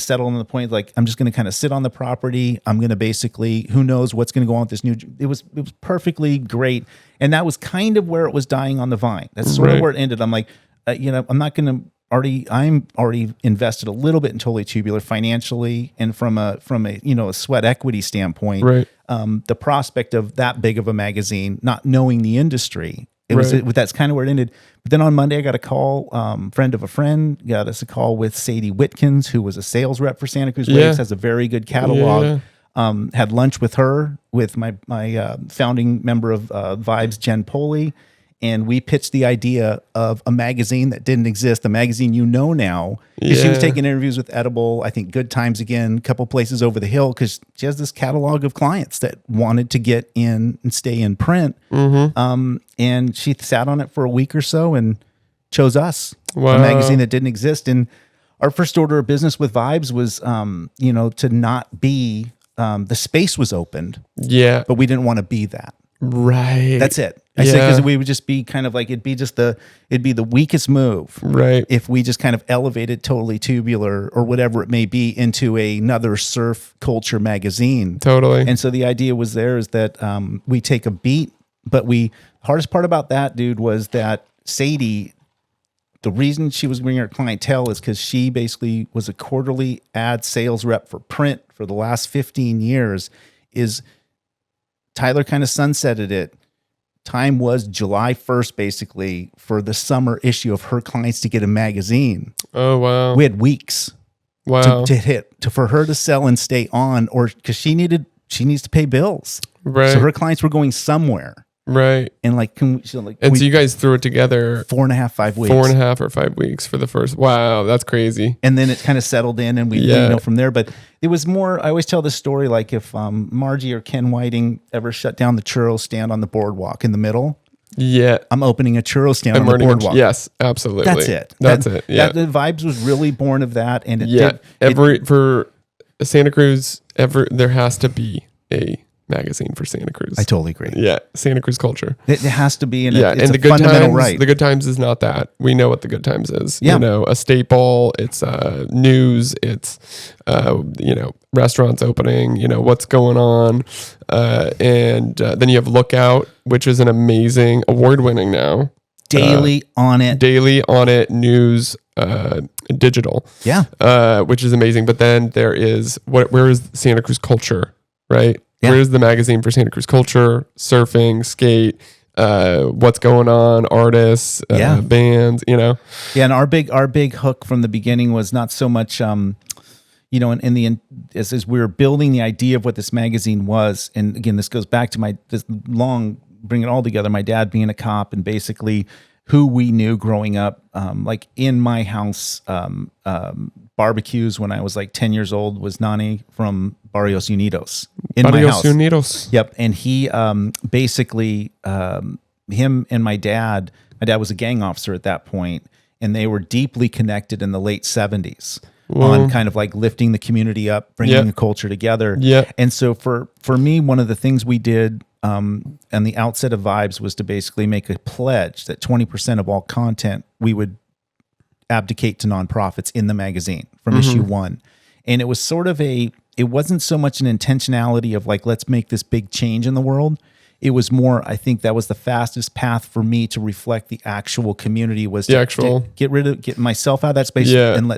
settled on the point, like, I'm just going to kind of sit on the property. I'm going to basically, who knows what's going to go on with this new. It was perfectly great. And that was kind of where it was dying on the vine. That's sort of where it ended. I'm like, I'm not going to I'm already invested a little bit in Totally Tubular financially, and from a a sweat equity standpoint, Right. The prospect of that big of a magazine, not knowing the industry, Right. that's kind of where it ended. But then on Monday, I got a call, friend of a friend got us a call with Sadie Whitkins, who was a sales rep for Santa Cruz Waves, has a very good catalog. Had lunch with her, with my founding member of Vibes, Jen Poley, and we pitched the idea of a magazine that didn't exist, a magazine now. Because she was taking interviews with Edible, I think Good Times Again, a couple places over the hill, because she has this catalog of clients that wanted to get in and stay in print. And she sat on it for a week or so and chose us, a magazine that didn't exist. And our first order of business with Vibes was, to not be, the space was opened, but we didn't want to be that. Right. That's it. I said, because we would just be kind of like, it'd be the weakest move. Right. If we just kind of elevated Totally Tubular or whatever it may be into another surf culture magazine. Totally. And so the idea was there is that we take a beat, but hardest part about that, dude, was that Sadie, the reason she was bringing her clientele is because she basically was a quarterly ad sales rep for print for the last 15 years. Is Tyler kind of sunsetted it. Time was July 1st, basically, for the summer issue of her clients to get a magazine. Oh, wow. We had weeks to hit, for her to sell and stay on, or because she needs to pay bills. Right. So her clients were going somewhere. Right. And so you guys threw it together 4.5, 5 weeks. 4.5 or 5 weeks for the first. Wow, that's crazy. And then it kind of settled in, and we from there. But it was more, I always tell this story, like if Margie or Ken Whiting ever shut down the churro stand on the boardwalk in the middle. Yeah. I'm opening a churro stand on the boardwalk. Yes, absolutely. That's it. That's it. Yeah. The Vibes was really born of that. And for Santa Cruz, there has to be a magazine for Santa Cruz. I totally agree. Yeah, Santa Cruz culture. It has to be, it's and the Good Times, right. The Good Times is not that. We know what the Good Times is. Yeah. A staple. It's news. It's restaurants opening. What's going on, and then you have Lookout, which is an amazing, award-winning now. Daily on it news, digital. Yeah, which is amazing. But then there is where is Santa Cruz culture, right? Yeah. Where's the magazine for Santa Cruz culture, surfing, skate, what's going on, artists, bands, Yeah, and our big hook from the beginning was not so much, as we were building the idea of what this magazine was. And again, this goes back to bring it all together. My dad being a cop, and basically who we knew growing up, like in my house, barbecues when I was like 10 years old was Nani from Barrios Unidos in my house. Unidos. Yep. And he basically, him and my dad was a gang officer at that point, and they were deeply connected in the late 70s on kind of like lifting the community up, bringing the culture together. Yeah. And so for me, one of the things we did and the outset of Vibes was to basically make a pledge that 20% of all content we would abdicate to nonprofits in the magazine from issue 1. And it was sort of it wasn't so much an intentionality of like, let's make this big change in the world. It was more, I think that was the fastest path for me to reflect the actual community, was to get myself out of that space and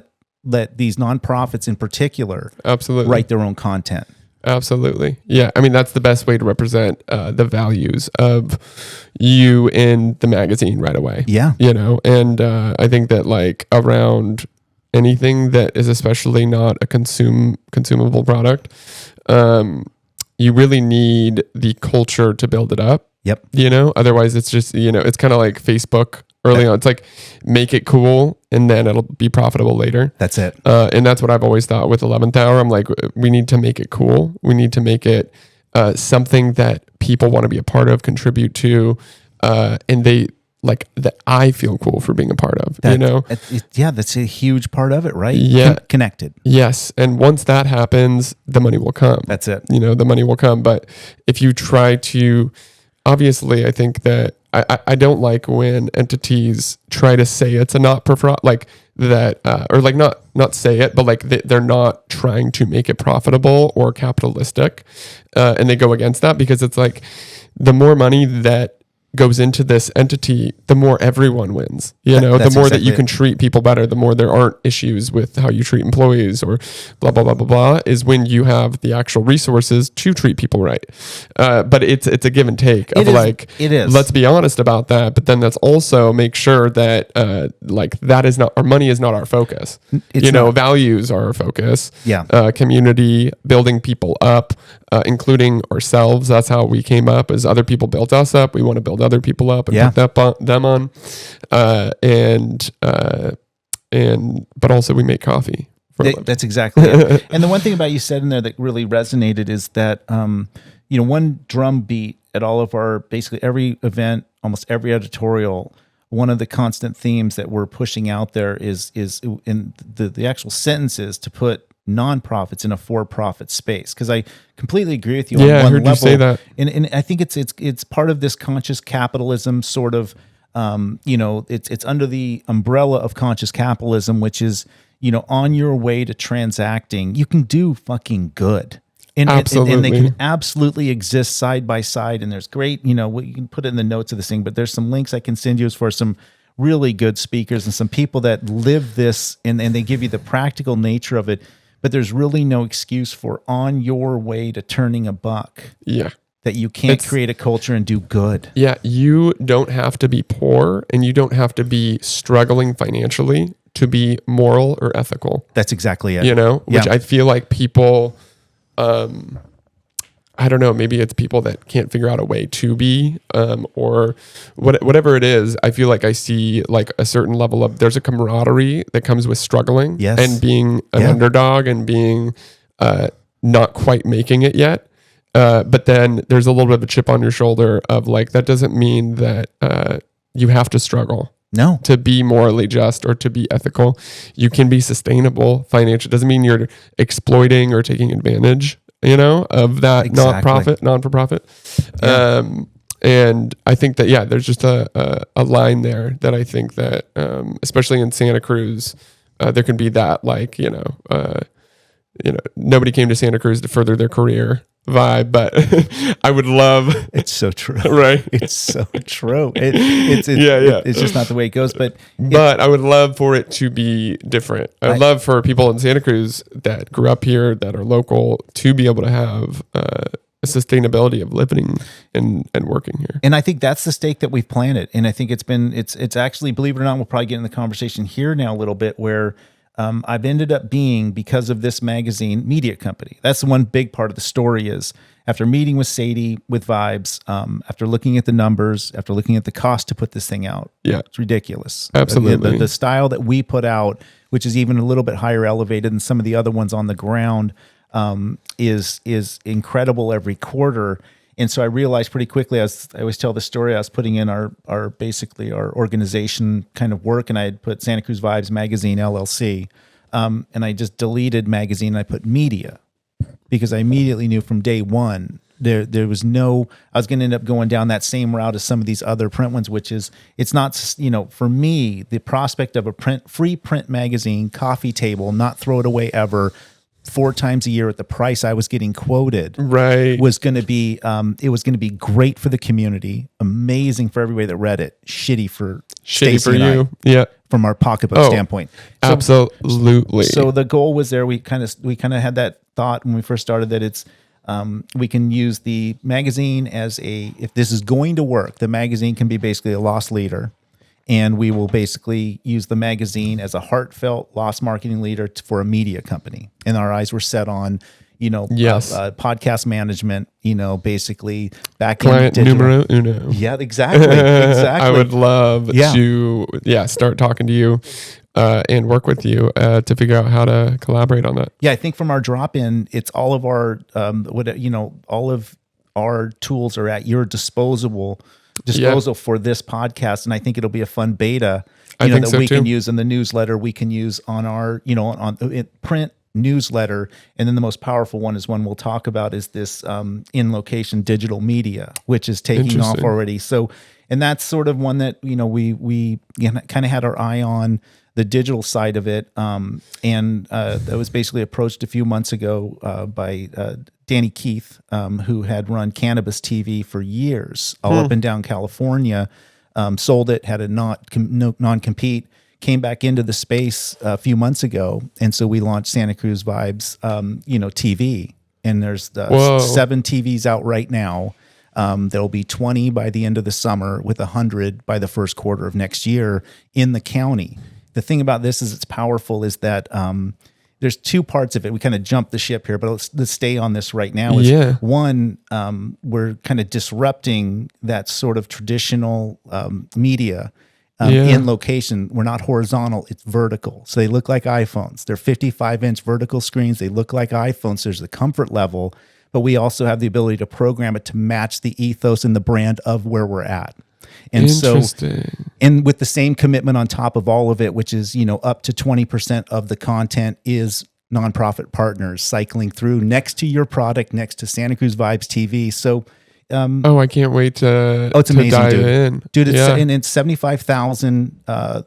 let these nonprofits in particular write their own content. Absolutely. Yeah. I mean, that's the best way to represent the values of you in the magazine right away. Yeah. And I think that like around anything that is especially not a consumable product, you really need the culture to build it up. Yep. Otherwise it's just, it's kind of like Facebook early on. It's like, make it cool and then it'll be profitable later. That's it. And that's what I've always thought with 11th Hour. I'm like, we need to make it cool. We need to make it something that people want to be a part of, contribute to, and they like that I feel cool for being a part of, that's a huge part of it, right? Yeah. Connected. Yes. And once that happens, the money will come. That's it. The money will come. But if you try to, obviously, I think that I don't like when entities try to say it's a not-for-profit, like that, or like not say it, but like they're not trying to make it profitable or capitalistic, and they go against that, because it's like the more money that goes into this entity, the more everyone wins. The more exactly that you it. can treat people better, the more there aren't issues with how you treat employees or blah, blah, blah, blah, blah, is when you have the actual resources to treat people right. But it's a give and take of it is. let's be honest about that. But then let's also make sure that that is not, our money is not our focus. It's not. Values are our focus. Yeah. Community, building people up, including ourselves. That's how we came up. As other people built us up, we want to build other people up and put them on. But also we make coffee. That's exactly it. And the one thing about you said in there that really resonated is that, one drum beat at all of our, basically every event, almost every editorial, one of the constant themes that we're pushing out there is in the actual sentences to put nonprofits in a for-profit space. Because I completely agree with you on one I heard level. you say that. And I think it's part of this conscious capitalism sort of, it's under the umbrella of conscious capitalism, which is, on your way to transacting, you can do fucking good. Absolutely. And they can absolutely exist side by side. And there's great, you can put it in the notes of this thing, but there's some links I can send you for some really good speakers and some people that live this and they give you the practical nature of it. But there's really no excuse for on your way to turning a buck. Yeah. That you can't create a culture and do good. Yeah. You don't have to be poor and you don't have to be struggling financially to be moral or ethical. That's exactly it. Which I feel like people, I don't know, maybe it's people that can't figure out a way to be, or whatever it is. I feel like I see like a certain level of, there's a camaraderie that comes with struggling and being an underdog and being not quite making it yet. But then there's a little bit of a chip on your shoulder of like, that doesn't mean that you have to struggle. No. To be morally just or to be ethical. You can be sustainable financially. Doesn't mean you're exploiting or taking advantage, of that non-for-profit. Yeah. And I think that, there's just a line there that I think that, especially in Santa Cruz, there can be that nobody came to Santa Cruz to further their career vibe, but I would love. It's so true, right? It's so true. It's just not the way it goes. But I would love for it to be different. I'd love for people in Santa Cruz that grew up here, that are local, to be able to have a sustainability of living and working here. And I think that's the stake that we've planted. And I think it's actually, believe it or not, we'll probably get in the conversation here now a little bit where. I've ended up being, because of this magazine, media company. That's the one big part of the story is after meeting with Sadie with Vibes, after looking at the numbers, after looking at the cost to put this thing out. Yeah. It's ridiculous. Absolutely. The style that we put out, which is even a little bit higher elevated than some of the other ones on the ground, is incredible every quarter. And so I realized pretty quickly, I always tell the story, I was putting in our organization kind of work, and I had put Santa Cruz Vibes Magazine, LLC. And I just deleted magazine and I put media, because I immediately knew from day one, there was no, I was going to end up going down that same route as some of these other print ones, which is, it's not, for me, the prospect of a free print magazine, coffee table, not throw it away ever, 4 times a year at the price I was getting quoted, right, was going to be, it was going to be great for the community, amazing for everybody that read it, shitty for Stacey and I, from our pocketbook standpoint. So, absolutely. So the goal was there. We kind of had that thought when we first started that it's, we can use the magazine as if this is going to work, the magazine can be basically a loss leader. And we will basically use the magazine as a heartfelt loss marketing leader for a media company. And our eyes were set on, podcast management, basically back client numero uno. Yeah, exactly. I would love to, start talking to you and work with you to figure out how to collaborate on that. Yeah, I think from our drop-in, it's all of our, all of our tools are at your disposal for this podcast, and I think it'll be a fun beta that we can use in the newsletter, we can use on our on print newsletter, and then the most powerful one is one we'll talk about is this in location digital media, which is taking off already. So, and that's sort of one that we kind of had our eye on. the digital side of it. And I was basically approached a few months ago by Danny Keith, who had run Cannabis TV for years, all up and down California. Sold it, had a non-compete, came back into the space a few months ago, and so we launched Santa Cruz Vibes, TV. And there's 7 TVs out right now. There'll be 20 by the end of the summer, with 100 by the first quarter of next year in the county. The thing about this is it's powerful is that there's 2 parts of it. We kind of jumped the ship here, but let's stay on this right now. One, we're kind of disrupting that sort of traditional media in location. We're not horizontal, it's vertical. So they look like iPhones. They're 55-inch vertical screens. They look like iPhones. There's the comfort level, but we also have the ability to program it to match the ethos and the brand of where we're at. And so, and with the same commitment on top of all of it, which is, up to 20% of the content is nonprofit partners cycling through next to your product, next to Santa Cruz Vibes TV. So, I can't wait to it's amazing, dive dude. in. Dude, it's 75,000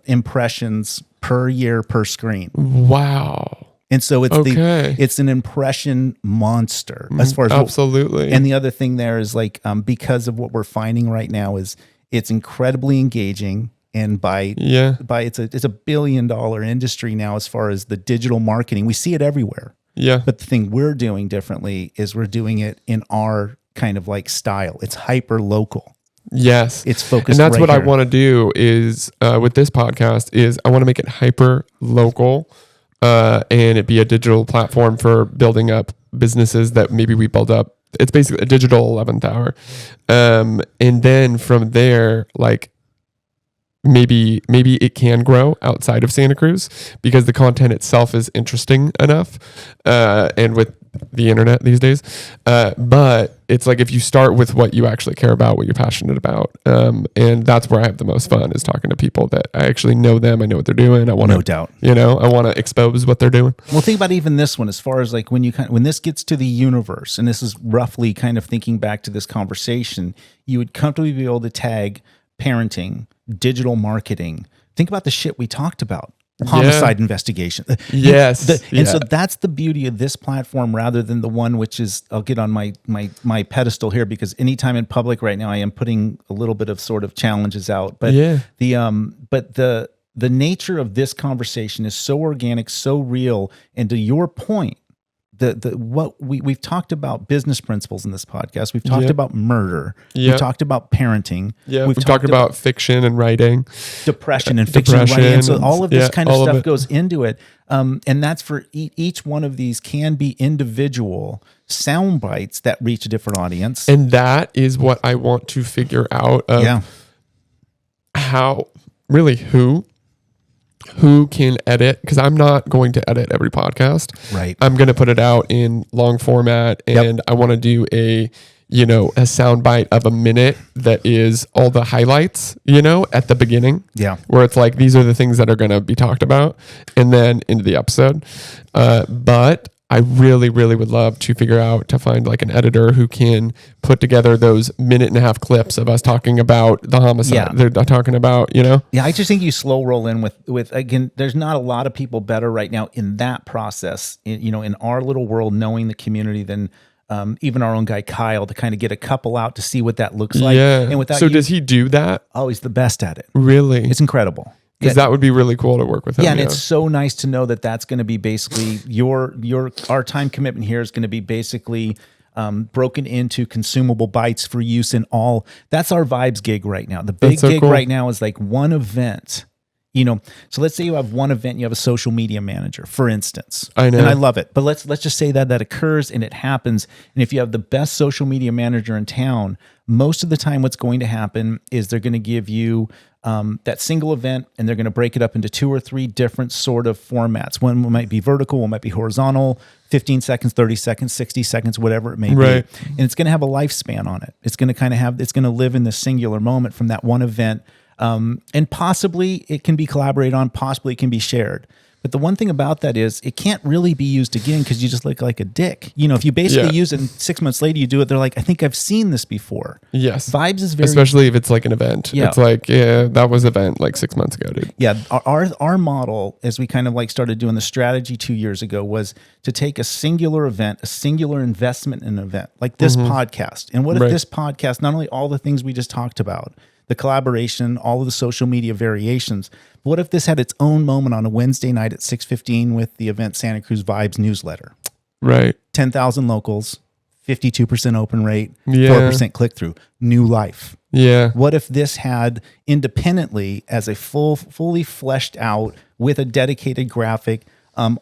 impressions per year per screen. Wow. And so it's an impression monster as far as absolutely. And the other thing there is because of what we're finding right now is it's incredibly engaging. And by it's a $1 billion industry now as far as the digital marketing. We see it everywhere. Yeah. But the thing we're doing differently is we're doing it in our kind of style. It's hyper local. Yes. It's focused. And that's right what here. I want to do is with this podcast is I want to make it hyper local and it be a digital platform for building up businesses that maybe we build up. It's basically a digital 11th hour. And then from there, maybe it can grow outside of Santa Cruz because the content itself is interesting enough. And with the internet these days. But it's if you start with what you actually care about, what you're passionate about. And that's where I have the most fun is talking to people that I actually know them. I know what they're doing. I want to, no doubt, I want to expose what they're doing. Well, think about even this one, as far as when this gets to the universe, and this is roughly kind of thinking back to this conversation, you would comfortably be able to tag parenting, digital marketing. Think about the shit we talked about. Homicide investigation. Yes. And so that's the beauty of this platform rather than the one which is, I'll get on my pedestal here because anytime in public right now, I am putting a little bit of sort of challenges out. But the nature of this conversation is so organic, so real. And to your point, what we've talked about business principles in this podcast. We've talked about murder. We've talked about parenting. We've talked about fiction and writing, depression and fiction and writing. And so all of this kind of stuff goes into it. And that's for each one of these can be individual sound bites that reach a different audience. And that is what I want to figure out of how really who can edit, because I'm not going to edit every podcast. Right. I'm going to put it out in long format, and I want to do a sound bite of a minute that is all the highlights, at the beginning. Yeah. Where it's these are the things that are going to be talked about, and then into the episode. But I really, really would love to find an editor who can put together those 1.5-minute clips of us talking about the homicide. Yeah. They're talking about, Yeah, I just think you slow roll in with again, there's not a lot of people better right now in that process, in our little world, knowing the community than even our own guy, Kyle, to kind of get a couple out to see what that looks like. Yeah. And without does he do that? Oh, he's the best at it. Really? It's incredible. Because that would be really cool to work with him. Yeah, and it's so nice to know that that's going to be basically our time commitment here is going to be basically broken into consumable bites for use in all. That's our Vibes gig right now. The big gig right now is one event. So let's say you have one event, you have a social media manager, for instance. I know. And I love it. But let's just say that occurs and it happens. And if you have the best social media manager in town, most of the time what's going to happen is they're going to give you that single event, and they're going to break it up into 2 or 3 different sort of formats. One might be vertical, one might be horizontal, 15 seconds, 30 seconds, 60 seconds, whatever it may be. And it's going to have a lifespan on it. It's going to it's going to live in the singular moment from that one event. And possibly it can be collaborated on, possibly it can be shared. But the one thing about that is it can't really be used again because you just look like a dick. You know, if you basically use it and 6 months later you do it, they're like, I think I've seen this before. Yes. Vibes is very... Especially if it's like an event. Yeah. It's like, yeah, that was event like 6 months ago, dude. Yeah. Our model, as we kind of like started doing the strategy 2 years ago, was to take a singular event, a singular investment in an event, like this podcast. And what if this podcast, not only all the things we just talked about, the collaboration, all of the social media variations. But what if this had its own moment on a Wednesday night at 6:15 with the event Santa Cruz Vibes newsletter? Right. 10,000 locals, 52% open rate, Yeah. 4% click through, new life. Yeah. What if this had independently as a fully fleshed out with a dedicated graphic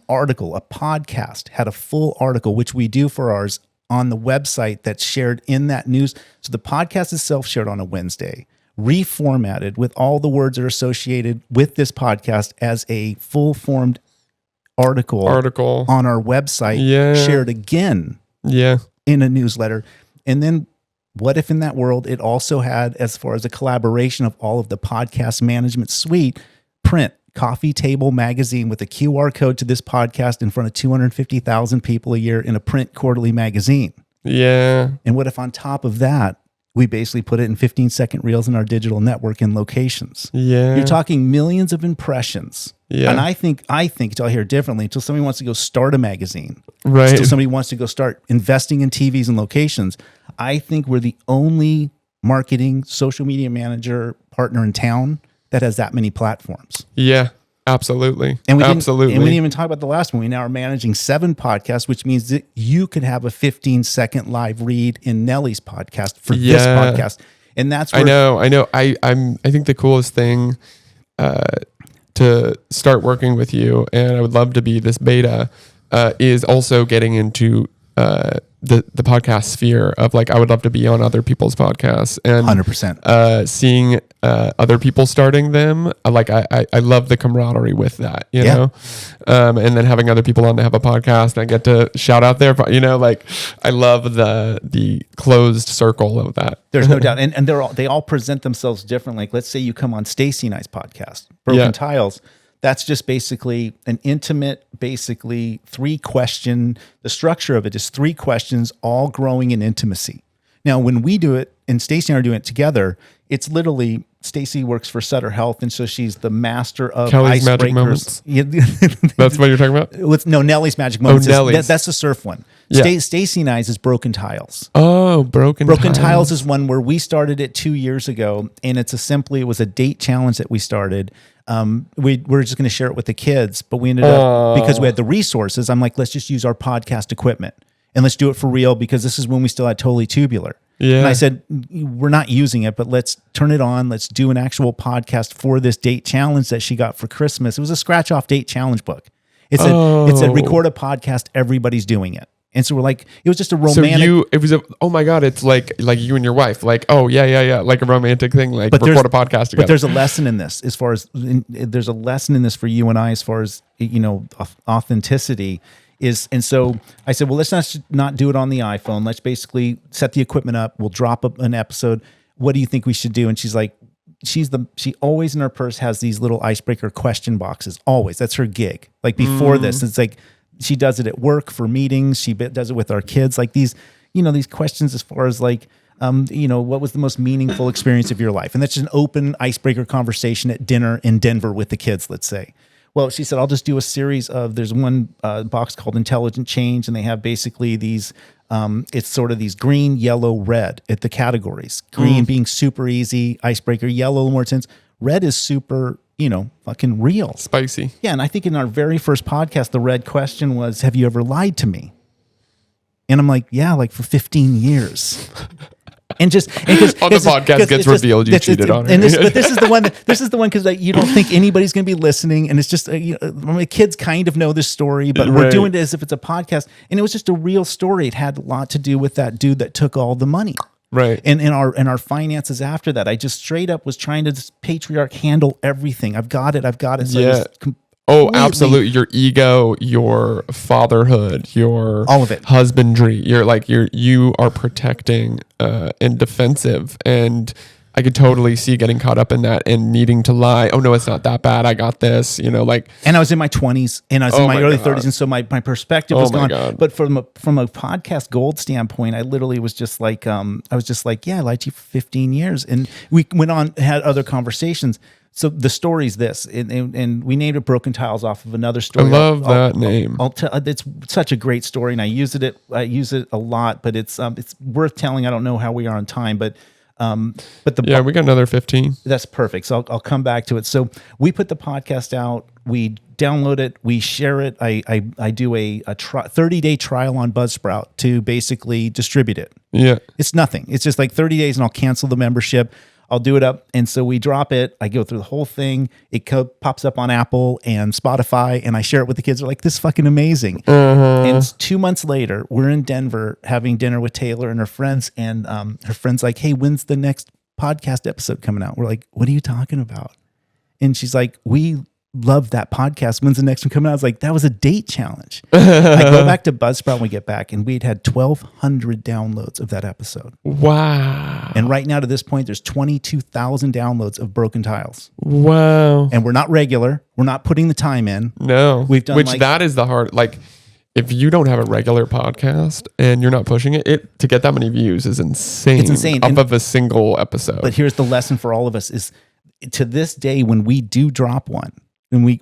article, a podcast, had a full article, which we do for ours on the website that's shared in that news. So the podcast itself shared on a Wednesday, reformatted with all the words that are associated with this podcast as a full formed article on our website, shared again in a newsletter. And then what if in that world it also had, as far as a collaboration of all of the podcast management suite, print, coffee table magazine with a QR code to this podcast in front of 250,000 people a year in a print quarterly magazine. Yeah. And what if on top of that, we basically put it in 15-second reels in our digital network in locations? Yeah. You're talking millions of impressions. Yeah. And I think until I hear differently, until somebody wants to go start a magazine, Right. until somebody wants to go start investing in TVs and locations, I think we're the only marketing social media manager partner in town that has that many platforms. Yeah. Absolutely. And we Absolutely. didn't even talk about the last one. We now are managing 7 podcasts, which means that you could have a 15-second live read in Nellie's podcast for this podcast. And that's where I know. I think the coolest thing to start working with you, and I would love to be this beta, is also getting into the podcast sphere of like, I would love to be on other people's podcasts and 100%. Seeing other people starting them. Like I love the camaraderie with that, you know? And then having other people on to have a podcast and I get to shout out their, you know, like I love the closed circle of that. There's no doubt. And they all present themselves differently. Like let's say you come on Stacy and I's podcast, Broken Tiles. That's just basically an intimate, basically 3-question. The structure of it is 3 questions, all growing in intimacy. Now, when we do it, and Stacey and I are doing it together, it's literally Stacey works for Sutter Health, and so she's the master of Kelly's Magic Moments. That's what you're talking about? No, Nellie's Magic Moments. Nellie's. That's the surf one. Yeah. Stacey and I's is Broken Tiles. Oh, Broken Tiles is one where we started it 2 years ago, and it was a date challenge that we started. We're just going to share it with the kids, but we ended up, because we had the resources, I'm like, let's just use our podcast equipment and let's do it for real, because this is when we still had Totally Tubular. Yeah. And I said, we're not using it, but let's turn it on. Let's do an actual podcast for this date challenge that she got for Christmas. It was a scratch off date challenge book. It said record a podcast. Everybody's doing it. And so we're like, it was just a romantic. Oh my God, it's like you and your wife, like, oh yeah, like a romantic thing, like record a podcast together. But there's a lesson in this there's a lesson in this for you and I, as far as, you know, authenticity is. And so I said, well, let's not do it on the iPhone. Let's basically set the equipment up. We'll drop an episode. What do you think we should do? And she's like, she always in her purse has these little icebreaker question boxes. Always. That's her gig. Like before this, it's like, she does it at work for meetings. She does it with our kids. Like these, you know, these questions as far as like, you know, what was the most meaningful experience of your life? And that's just an open icebreaker conversation at dinner in Denver with the kids, let's say. Well, she said, I'll just do a series of, there's one box called Intelligent Change, and they have basically these, it's sort of these green, yellow, red at the categories. Green being super easy, icebreaker, yellow, a little more intense. Red is super, you know, fucking real. Spicy. Yeah, and I think in our very first podcast, the red question was, have you ever lied to me? And I'm like, yeah, like for 15 years. And just on the podcast gets revealed you cheated on her. But this is the one. This is the one because like, you don't think anybody's going to be listening, and it's just my kids kind of know this story, but we're doing it as if it's a podcast, and it was just a real story. It had a lot to do with that dude that took all the money. Right. And in our finances after that, I just straight up was trying to just patriarch handle everything. I've got it. So yeah. Oh, absolutely. Your ego, your fatherhood, your all of it, husbandry. You are protecting and defensive. And I could totally see getting caught up in that and needing to lie. Oh no, it's not that bad. I got this, like. And I was in my 20s and I was in my early God. 30s. And so my perspective was gone. God. But from a podcast gold standpoint, I literally was just like, I lied to you for 15 years. And we went on, had other conversations. So the story's this, and we named it Broken Tiles off of another story. I love that name. I'll tell. It's such a great story, and I use it a lot. But it's worth telling. I don't know how we are on time, but we got another 15. That's perfect. So I'll come back to it. So we put the podcast out. We download it. We share it. I do a 30-day trial on Buzzsprout to basically distribute it. Yeah, it's nothing. It's just like 30 days, and I'll cancel the membership. I'll do it up. And so we drop it. I go through the whole thing. It pops up on Apple and Spotify, and I share it with the kids. They're like, this is fucking amazing. And 2 months later, we're in Denver having dinner with Taylor and her friends. And her friend's like, hey, when's the next podcast episode coming out? We're like, what are you talking about? And she's like, we love that podcast. When's the next one coming out? I was like, that was a date challenge. I go back to Buzzsprout when we get back, and we'd had 1,200 downloads of that episode. Wow. And right now to this point, there's 22,000 downloads of Broken Tiles. Wow. And we're not regular. We're not putting the time in. No. We've done that is the hard, if you don't have a regular podcast and you're not pushing it to get that many views is insane. It's insane. Off of a single episode. But here's the lesson for all of us is to this day, when we do drop one, when we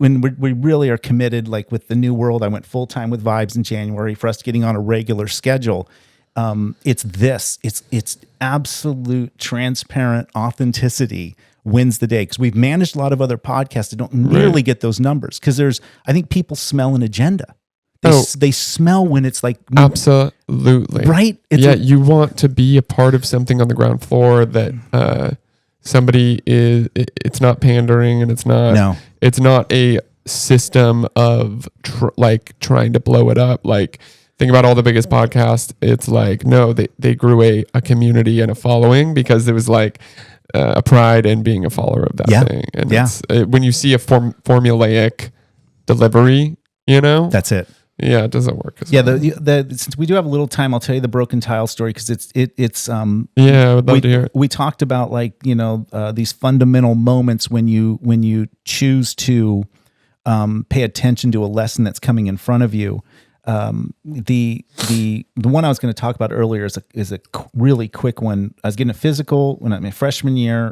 really are committed, like with the new world, I went full time with Vibes in January for us getting on a regular schedule. It's absolute transparent authenticity wins the day, because we've managed a lot of other podcasts that don't nearly get those numbers, because I think people smell an agenda. They smell when it's like absolutely right. You want to be a part of something on the ground floor that somebody is. It's not pandering, and it's not. No. It's not a system of trying to blow it up. Like, think about all the biggest podcasts. It's like, no, they grew a community and a following because it was like a pride in being a follower of that thing. And it's, when you see a formulaic delivery, that's it. Yeah, it doesn't work. Since we do have a little time, I'll tell you the Broken Tile story, because it's I would love to hear it. We talked about these fundamental moments when you choose to pay attention to a lesson that's coming in front of you. The one I was going to talk about earlier is a really quick one. I was getting a physical when I'm my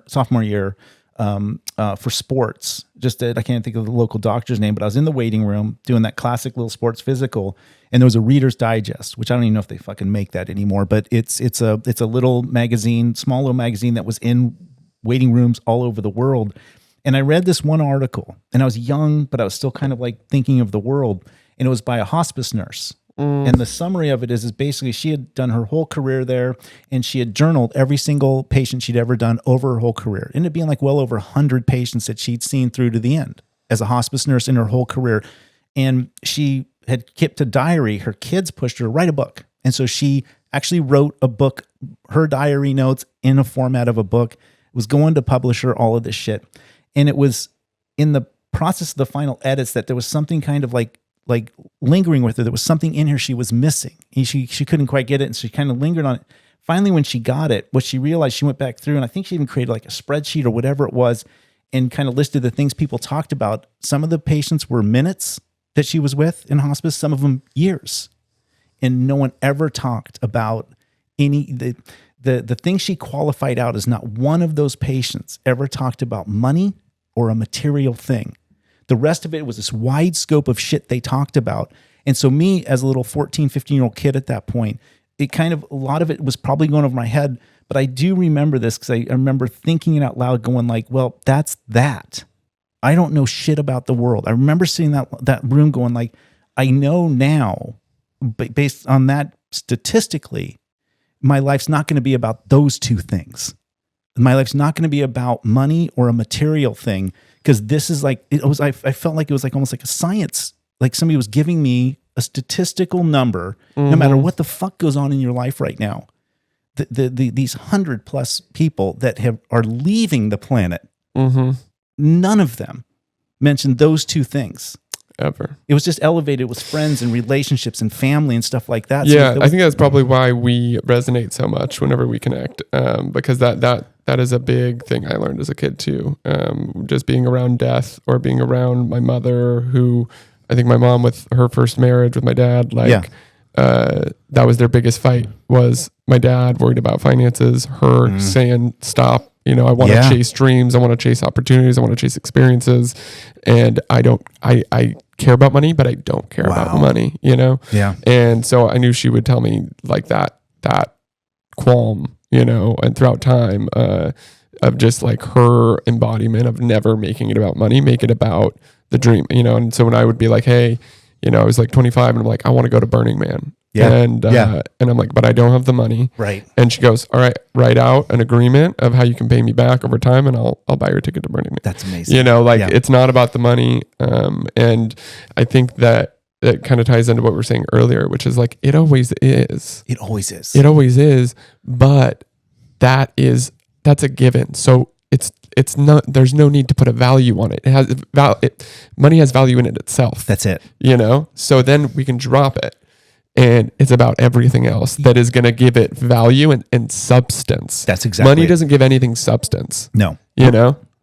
sophomore year. For sports, I can't think of the local doctor's name, but I was in the waiting room doing that classic little sports physical, and there was a Reader's Digest, which I don't even know if they fucking make that anymore, but it's a little magazine, small little magazine that was in waiting rooms all over the world. And I read this one article, and I was young, but I was still kind of like thinking of the world, and it was by a hospice nurse. And the summary of it is basically she had done her whole career there, and she had journaled every single patient she'd ever done over her whole career. It ended up being like well over 100 patients that she'd seen through to the end as a hospice nurse in her whole career. And she had kept a diary. Her kids pushed her to write a book. And so she actually wrote a book, her diary notes in a format of a book, was going to publisher, all of this shit. And it was in the process of the final edits that there was something kind of like lingering with her. There was something in her she was missing. She couldn't quite get it, and so she kind of lingered on it. Finally, when she got it, what she realized, she went back through, and I think she even created like a spreadsheet or whatever it was, and kind of listed the things people talked about. Some of the patients were minutes that she was with in hospice, some of them years. And no one ever talked about the thing she qualified out is not one of those patients ever talked about money or a material thing. The rest of it was this wide scope of shit they talked about. And so me, as a little 14, 15-year-old kid at that point, a lot of it was probably going over my head. But I do remember this, because I remember thinking it out loud, going like, well, that's that. I don't know shit about the world. I remember seeing that room going like, I know now, but based on that statistically, my life's not going to be about those two things. My life's not going to be about money or a material thing. Because this is like, I felt like it was like almost like a science, like somebody was giving me a statistical number, no matter what the fuck goes on in your life right now. These 100+ people that are leaving the planet, none of them mentioned those two things. Ever. It was just elevated with friends and relationships and family and stuff like that. Yeah, I think that's probably why we resonate so much whenever we connect, because that that is a big thing I learned as a kid too. Just being around death or being around my mother, who I think my mom with her first marriage with my dad, like that was their biggest fight, was my dad worried about finances, her saying, stop, I want to chase dreams. I want to chase opportunities. I want to chase experiences. And I care about money, but I don't care about money, Yeah. And so I knew she would tell me like that qualm, and throughout time, of just like her embodiment of never making it about money, make it about the dream, and so when I would be like, hey, I was like 25 and I'm like, I want to go to Burning Man. Yeah. And I'm like, but I don't have the money. Right. And she goes, all right, write out an agreement of how you can pay me back over time and I'll buy your ticket to Burning Man. That's amazing. It's not about the money. And I think that it kind of ties into what we were saying earlier, which is like, it always is. It always is. It always is. But that's a given. So it's not, there's no need to put a value on it. It has money has value in it itself. That's it. So then we can drop it. And it's about everything else that is going to give it value and substance. That's exactly Money it. doesn't give anything substance. No.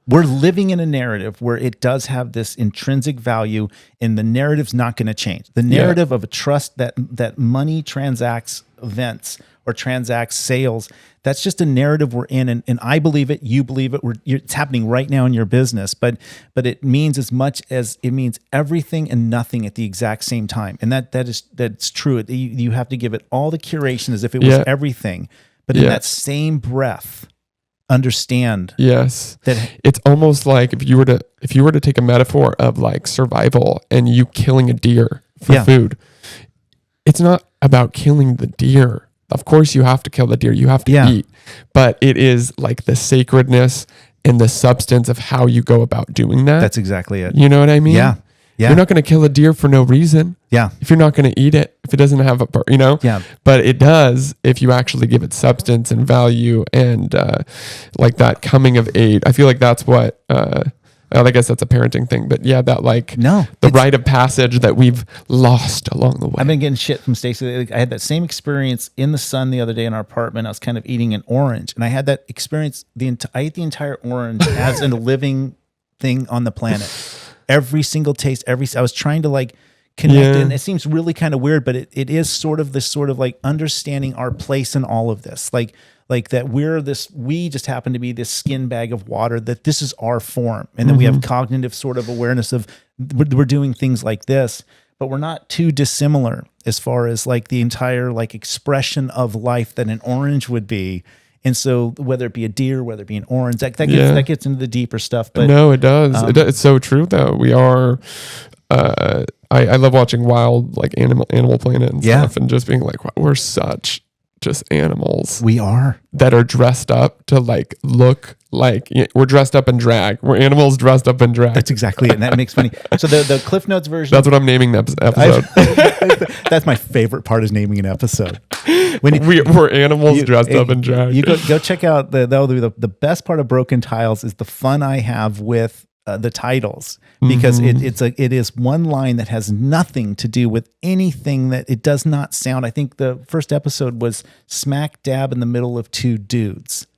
We're living in a narrative where it does have this intrinsic value, and the narrative's not going to change. The narrative of a trust that money transacts events or transacts sales, that's just a narrative we're in, and I believe it, you believe it. It's happening right now in your business, but it means as much as it means everything and nothing at the exact same time, and that's true. You have to give it all the curation as if it was everything, but in that same breath, understand that it's almost like if you were to take a metaphor of like survival and you killing a deer for food, it's not about killing the deer. Of course you have to kill the deer, you have to eat, but it is like the sacredness and the substance of how you go about doing that. That's exactly it. You know what I mean? Yeah. You're not going to kill a deer for no reason. Yeah. If you're not going to eat it, if it doesn't have Yeah. But it does if you actually give it substance and value and like that coming of age. I feel like that's what, I guess that's a parenting thing, but that the rite of passage that we've lost along the way. I've been getting shit from Stacy. I had that same experience in the sun the other day in our apartment. I was kind of eating an orange, and I had that experience. I ate the entire orange as a living thing on the planet. Every single taste, I was trying to like connect it. And it seems really kind of weird, but it is sort of this sort of like understanding our place in all of this. Like that we just happen to be this skin bag of water, that this is our form. And then we have cognitive sort of awareness of we're doing things like this, but we're not too dissimilar as far as like the entire like expression of life that an orange would be. And so whether it be a deer, whether it be an orange, that gets into the deeper stuff. But no, it does. It's so true though. We are, I love watching wild, like Animal Planet and stuff, and just being like, wow, we're such just animals. We are. That are dressed up to like look like we're dressed up in drag. We're animals dressed up in drag. That's exactly it. And that makes funny. So the Cliff Notes version. That's what I'm naming the episode. That's my favorite part, is naming an episode. We're animals dressed up in drag. You go check out the best part of Broken Tiles is the fun I have with the titles, because it is one line that has nothing to do with anything, that it does not sound. I think the first episode was smack dab in the middle of two dudes.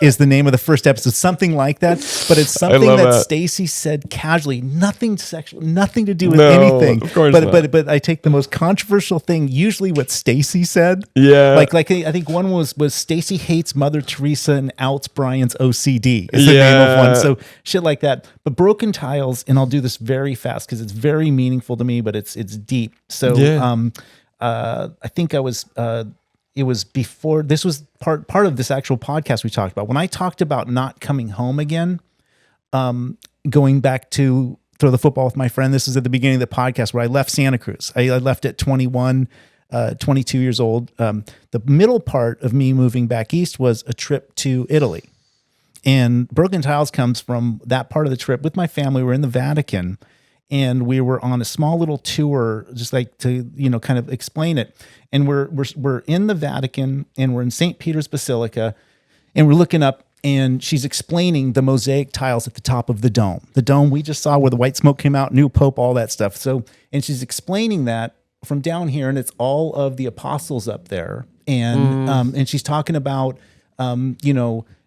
Is the name of the first episode, something like that, but it's something that Stacy said casually, nothing sexual, nothing to do with anything. Of course but I take the most controversial thing, usually what Stacy said. Yeah. Like I think one was Stacy hates Mother Teresa and outs Brian's OCD is the name of one. So shit like that. But Broken Tiles, and I'll do this very fast because it's very meaningful to me, but it's deep. So I think it was before, this was part of this actual podcast we talked about. When I talked about not coming home again, going back to throw the football with my friend, this is at the beginning of the podcast where I left Santa Cruz. I left at 21, 22 years old. The middle part of me moving back east was a trip to Italy. And Broken Tiles comes from that part of the trip. With my family, we're in the Vatican, and we were on a small little tour, just like to, kind of explain it. And we're in the Vatican, and we're in St. Peter's Basilica, and we're looking up, and she's explaining the mosaic tiles at the top of the dome. The dome we just saw where the white smoke came out, new pope, all that stuff. So, and she's explaining that from down here, and it's all of the apostles up there. And, and she's talking about,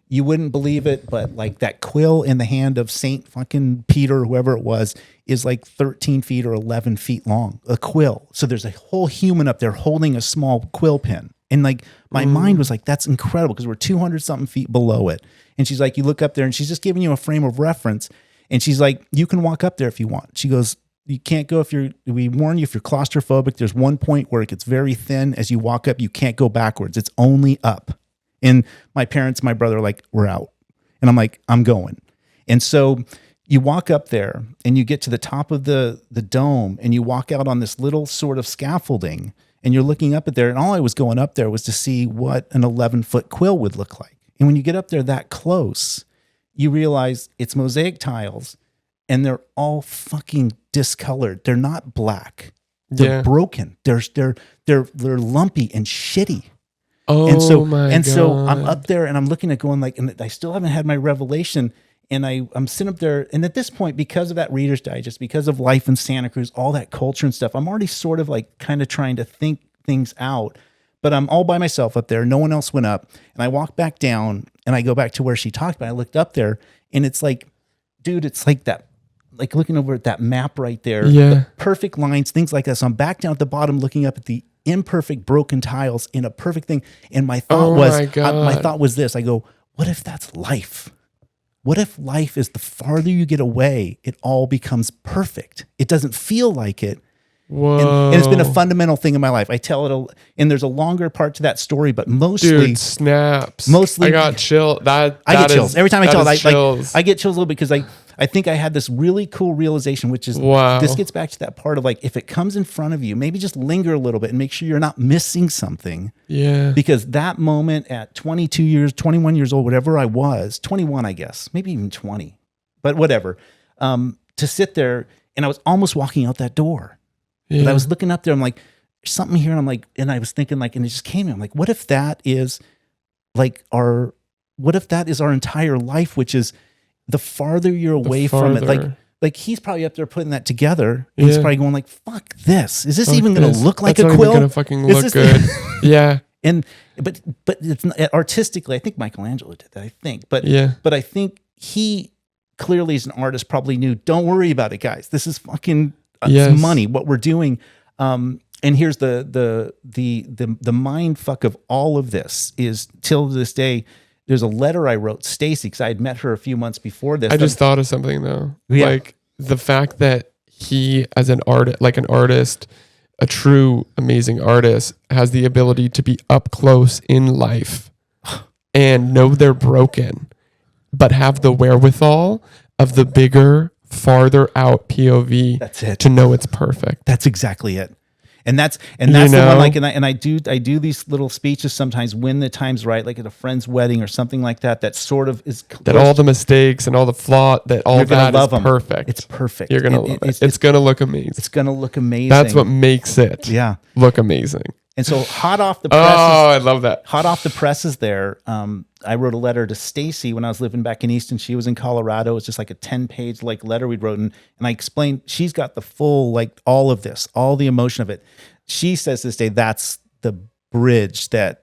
you wouldn't believe it, but like that quill in the hand of Saint fucking Peter, whoever it was, is like 13 feet or 11 feet long, a quill. So there's a whole human up there holding a small quill pen. And like my mind was like, that's incredible because we're 200 something feet below it. And she's like, you look up there and she's just giving you a frame of reference. And she's like, you can walk up there if you want. She goes, you can't go we warn you if you're claustrophobic, there's one point where it gets very thin. As you walk up, you can't go backwards. It's only up. And my parents, my brother are like, we're out. And I'm like, I'm going. And so you walk up there and you get to the top of the dome and you walk out on this little sort of scaffolding and you're looking up at there. And all I was going up there was to see what an 11-foot quill would look like. And when you get up there that close, you realize it's mosaic tiles and they're all fucking discolored. They're not black. They're broken. They're lumpy and shitty. Oh, so I'm up there and I'm looking at going like, and I still haven't had my revelation. And I'm sitting up there. And at this point, because of that Reader's Digest, because of life in Santa Cruz, all that culture and stuff, I'm already sort of like kind of trying to think things out, but I'm all by myself up there. No one else went up. And I walk back down and I go back to where she talked about. I looked up there and it's like, dude, it's like that, like looking over at that map right there, the perfect lines, things like that. So I'm back down at the bottom looking up at the imperfect broken tiles in a perfect thing. And my thought my thought was this. I go, what if that's life? What if life is the farther you get away, it all becomes perfect? It doesn't feel like it. Whoa. And it's been a fundamental thing in my life. I tell it, and there's a longer part to that story, but mostly, dude, snaps. Mostly, I got chill. I get chills every time I tell it. Chills. I get chills a little bit because I think I had this really cool realization, which is this gets back to that part of like, if it comes in front of you, maybe just linger a little bit and make sure you're not missing something. Yeah. Because that moment at 22 years, 21 years old, whatever I was, 21, I guess, maybe even 20, but whatever, to sit there and I was almost walking out that door. Yeah. But I was looking up there, I'm like, there's something here. And I'm like, and I was thinking like, and it just came to me. I'm like, what if that is like our entire life, which is the farther you're away from it, like he's probably up there putting that together. And he's probably going like, fuck this. Is this even going to look like a quill? It's going to fucking look good. Yeah. And, but it's not, artistically, I think Michelangelo did that, I think. But I think he clearly as an artist probably knew, don't worry about it, guys. This is fucking money, what we're doing. And here's the mind fuck of all of this is till this day, there's a letter I wrote Stacy, because I had met her a few months before this. I just thought of something though. Yeah. Like the fact that he, as an artist, a true amazing artist, has the ability to be up close in life and know they're broken, but have the wherewithal of the bigger, farther out POV. That's it. To know it's perfect. That's exactly it. And that's the one, like, and I do these little speeches sometimes when the time's right, like at a friend's wedding or something like that. That sort of is that all the mistakes and all the flaw, that all that is perfect. It's perfect. You're gonna love it. It's gonna look amazing. It's gonna look amazing. That's what makes it. Look amazing. And so hot off the presses. Oh, I love that. Hot off the presses there. I wrote a letter to Stacy when I was living back in Easton. She was in Colorado. It's just like a 10-page like letter we'd written. And I explained, she's got the full, like all of this, all the emotion of it. She says this day, that's the bridge that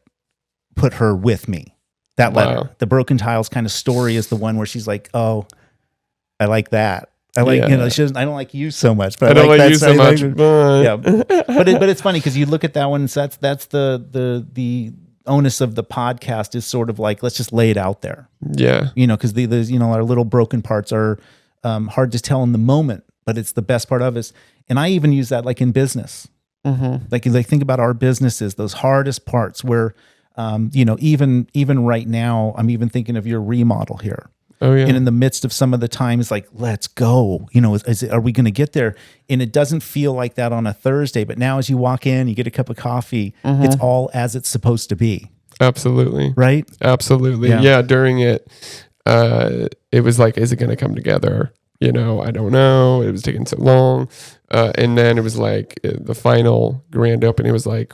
put her with me. That letter, the Broken Tiles kind of story is the one where she's like, oh, I like that. I like, she doesn't, I don't like you so much, but I don't like you so much. Yeah. But it's funny because you look at that one and that's the onus of the podcast is sort of like, let's just lay it out there. Yeah. Because our little broken parts are hard to tell in the moment, but it's the best part of us. And I even use that like in business. Mm-hmm. Like think about our businesses, those hardest parts where, even right now, I'm even thinking of your remodel here. Oh yeah. And in the midst of some of the time, it's like, let's go. Are we going to get there? And it doesn't feel like that on a Thursday. But now, as you walk in, you get a cup of coffee. Mm-hmm. It's all as it's supposed to be. Absolutely. Right. Absolutely. Yeah. During it, it was like, is it going to come together? I don't know. It was taking so long, and then it was like the final grand opening. It was like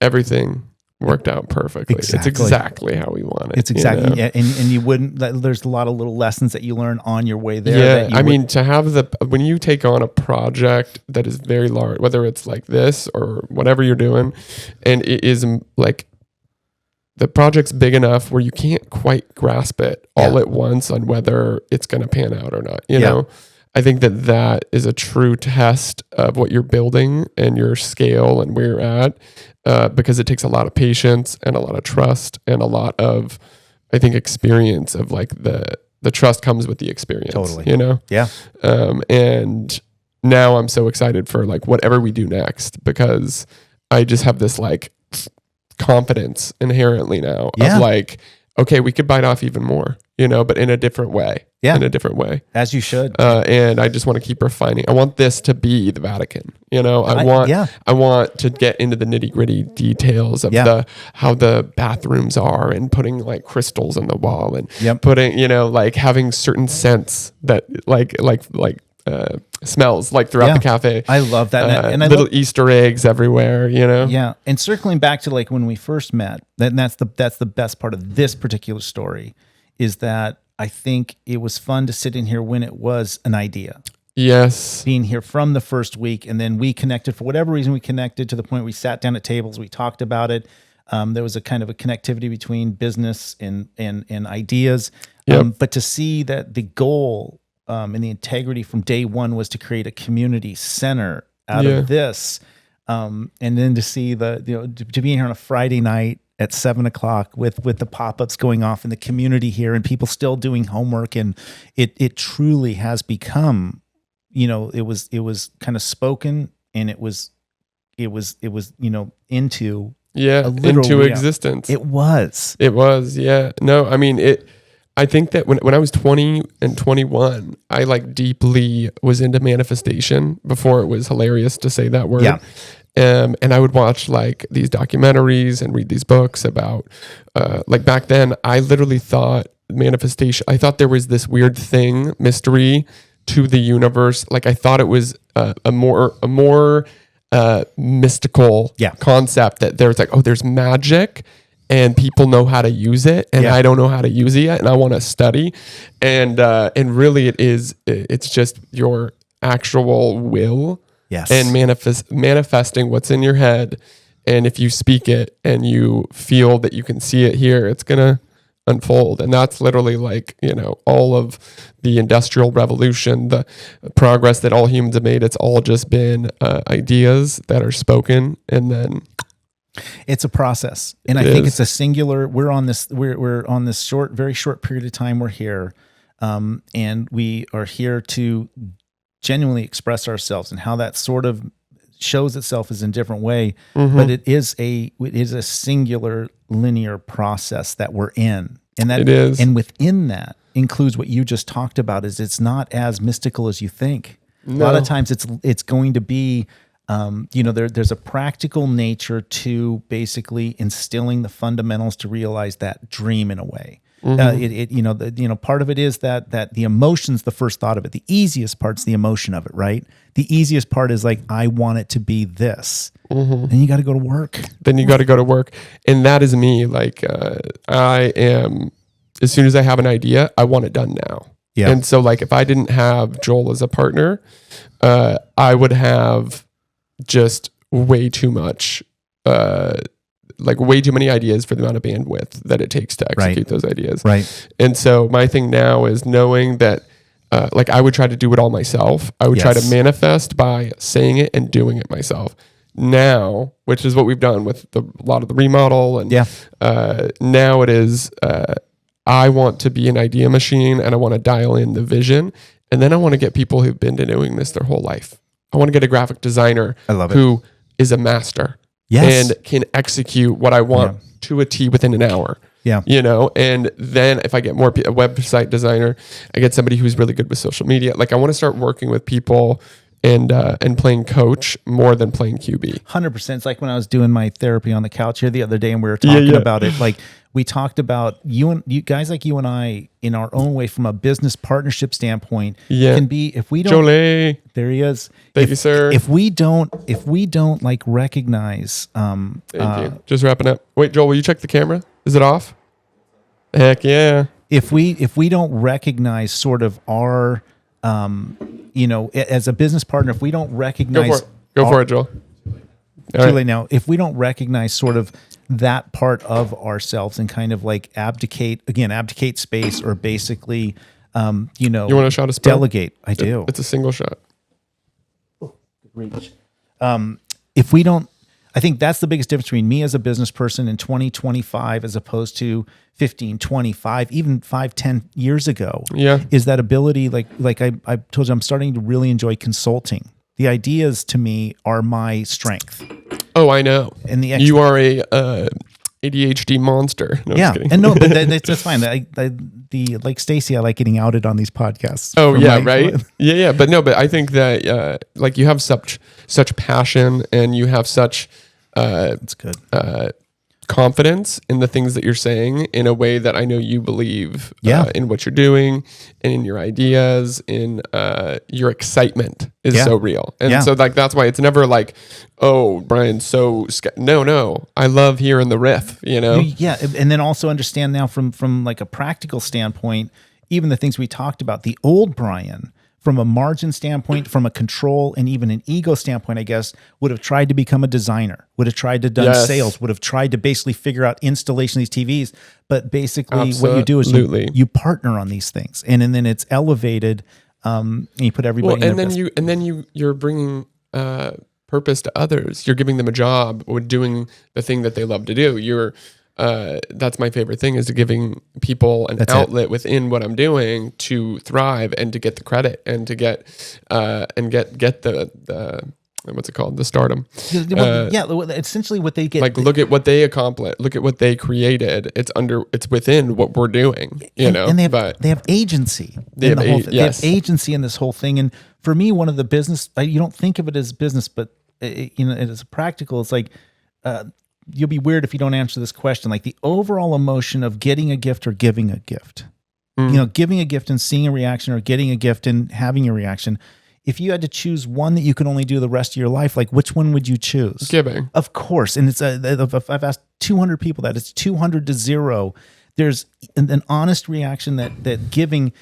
everything worked out perfectly. Exactly. It's exactly how we want it. It's exactly, and you wouldn't. There's a lot of little lessons that you learn on your way there. Yeah, mean, to have when you take on a project that is very large, whether it's like this or whatever you're doing, and it is like the project's big enough where you can't quite grasp it all at once on whether it's going to pan out or not. You know, I think that is a true test of what you're building and your scale and where you're at, because it takes a lot of patience and a lot of trust and a lot of, I think, experience of like the trust comes with the experience. Totally. You know? Yeah. And now I'm so excited for like whatever we do next, because I just have this like confidence inherently now of like, okay, we could bite off even more, you know, but in a different way. Yeah. In a different way. As you should. And I just want to keep refining. I want this to be the Vatican. You know, I want to get into the nitty gritty details of how the bathrooms are, and putting like crystals on the wall, and putting, you know, like having certain scents that like smells like throughout the cafe. I love that. And little Easter eggs everywhere, you know? Yeah. And circling back to like when we first met, that's the best part of this particular story, is that I think it was fun to sit in here when it was an idea. Yes. Being here from the first week, and then we connected for whatever reason. We connected to the point we sat down at tables, we talked about it. There was a kind of a connectivity between business and ideas. But to see that the goal and the integrity from day one was to create a community center out of this, and then to see to be in here on a Friday night at 7:00 with the pop-ups going off in the community here, and people still doing homework, and it truly has become, you know, it was kind of spoken, and it was you know, into into existence. It was. Yeah. No, I mean I think that when I was 20 and 21, I like deeply was into manifestation before it was hilarious to say that word. Yeah. And I would watch like these documentaries and read these books about, like back then, I literally thought manifestation, I thought there was this weird thing, mystery to the universe. Like I thought it was a more mystical concept, that there's like, oh, there's magic and people know how to use it, and I don't know how to use it yet, and I want to study. And really it's just your actual will. Yes. And manifesting what's in your head. And if you speak it and you feel that you can see it here, it's going to unfold. And that's literally like, you know, all of the industrial revolution, the progress that all humans have made. It's all just been ideas that are spoken, and then it's a process. And I think it's a singular, we're on this very short period of time we're here. And we are here to genuinely express ourselves, and how that sort of shows itself is in a different way, but it is a singular linear process that we're in, and that it is. And within that includes what you just talked about, is it's not as mystical as you think. No. A lot of times it's going to be you know, there's a practical nature to basically instilling the fundamentals to realize that dream in a way. Part of it is that the emotion's the first thought of it. The easiest part's the emotion of it, right? The easiest part is like, I want it to be this. Then you got to go to work. And that is me. Like, I am, as soon as I have an idea, I want it done now. Yeah. And so like, if I didn't have Joel as a partner, I would have just way too much, like way too many ideas for the amount of bandwidth that it takes to execute those ideas. Right. And so my thing now is knowing that, like I would try to do it all myself. I would try to manifest by saying it and doing it myself. Now, which is what we've done with a lot of the remodel. And now it is, I want to be an idea machine, and I want to dial in the vision. And then I want to get people who've been doing this their whole life. I want to get a graphic designer who is a master. Yes. And can execute what I want to a T within an hour. Yeah. You know, and then if I get more, a website designer, I get somebody who's really good with social media. Like I want to start working with people and playing coach more than playing QB. 100%. It's like when I was doing my therapy on the couch here the other day, and we were talking about it. Like we talked about you guys like you and I in our own way from a business partnership standpoint can be, if we don't, Jolie. There he is. Thank you, sir. If we don't like recognize, thank you. Just wrapping up. Wait, Joel, will you check the camera? Is it off? Heck yeah. If we don't recognize sort of our, you know, as a business partner, if we don't recognize, go for it, Joel. Too late now. If we don't recognize sort of that part of ourselves and kind of like abdicate space, or basically, You want a shot of Sprite? delegate. I do. It's a single shot. Reach. If we don't, I think that's the biggest difference between me as a business person in 2025 as opposed to 15, 25, even 5, 10 years ago. Yeah. Is that ability, like I told you, I'm starting to really enjoy consulting. The ideas to me are my strength. Oh, I know. And you are a ADHD monster. No, yeah, I'm just kidding. and no, but that's fine. Like Stacy, I like getting outed on these podcasts. Oh for yeah, my- right. Yeah, but no, but I think that like you have such passion, and you have such That's good. confidence in the things that you're saying in a way that I know you believe Yeah. in what you're doing, and in your ideas, in your excitement is Yeah. so real. And Yeah. so like that's why it's never like, oh, Brian's so no. I love hearing the riff, you know? Yeah, and then also understand now from like a practical standpoint, even the things we talked about, the old Brian, from a margin standpoint, from a control and even an ego standpoint, I guess, would have tried to become a designer, would have tried to done Yes. sales, would have tried to basically figure out installation of these TVs. But basically what you do is Absolutely. you partner on these things, and then it's elevated, and you put everybody in their best. You're bringing purpose to others. You're giving them a job or doing the thing that they love to do. That's my favorite thing, is giving people an outlet within what I'm doing to thrive and to get the credit and to get the what's it called? The stardom. Essentially what they get. Like, look at what they accomplished. Look at what they created. It's within what we're doing, you know. And they have agency. They have They have agency in this whole thing. And for me, one of the business, you don't think of it as business, but it is practical. It's like, you'll be weird if you don't answer this question. Like the overall emotion of getting a gift or giving a gift, giving a gift and seeing a reaction, or getting a gift and having a reaction. If you had to choose one that you can only do the rest of your life, like which one would you choose? Giving. Of course. And it's I've asked 200 people that. It's 200 to 0. There's an honest reaction that giving,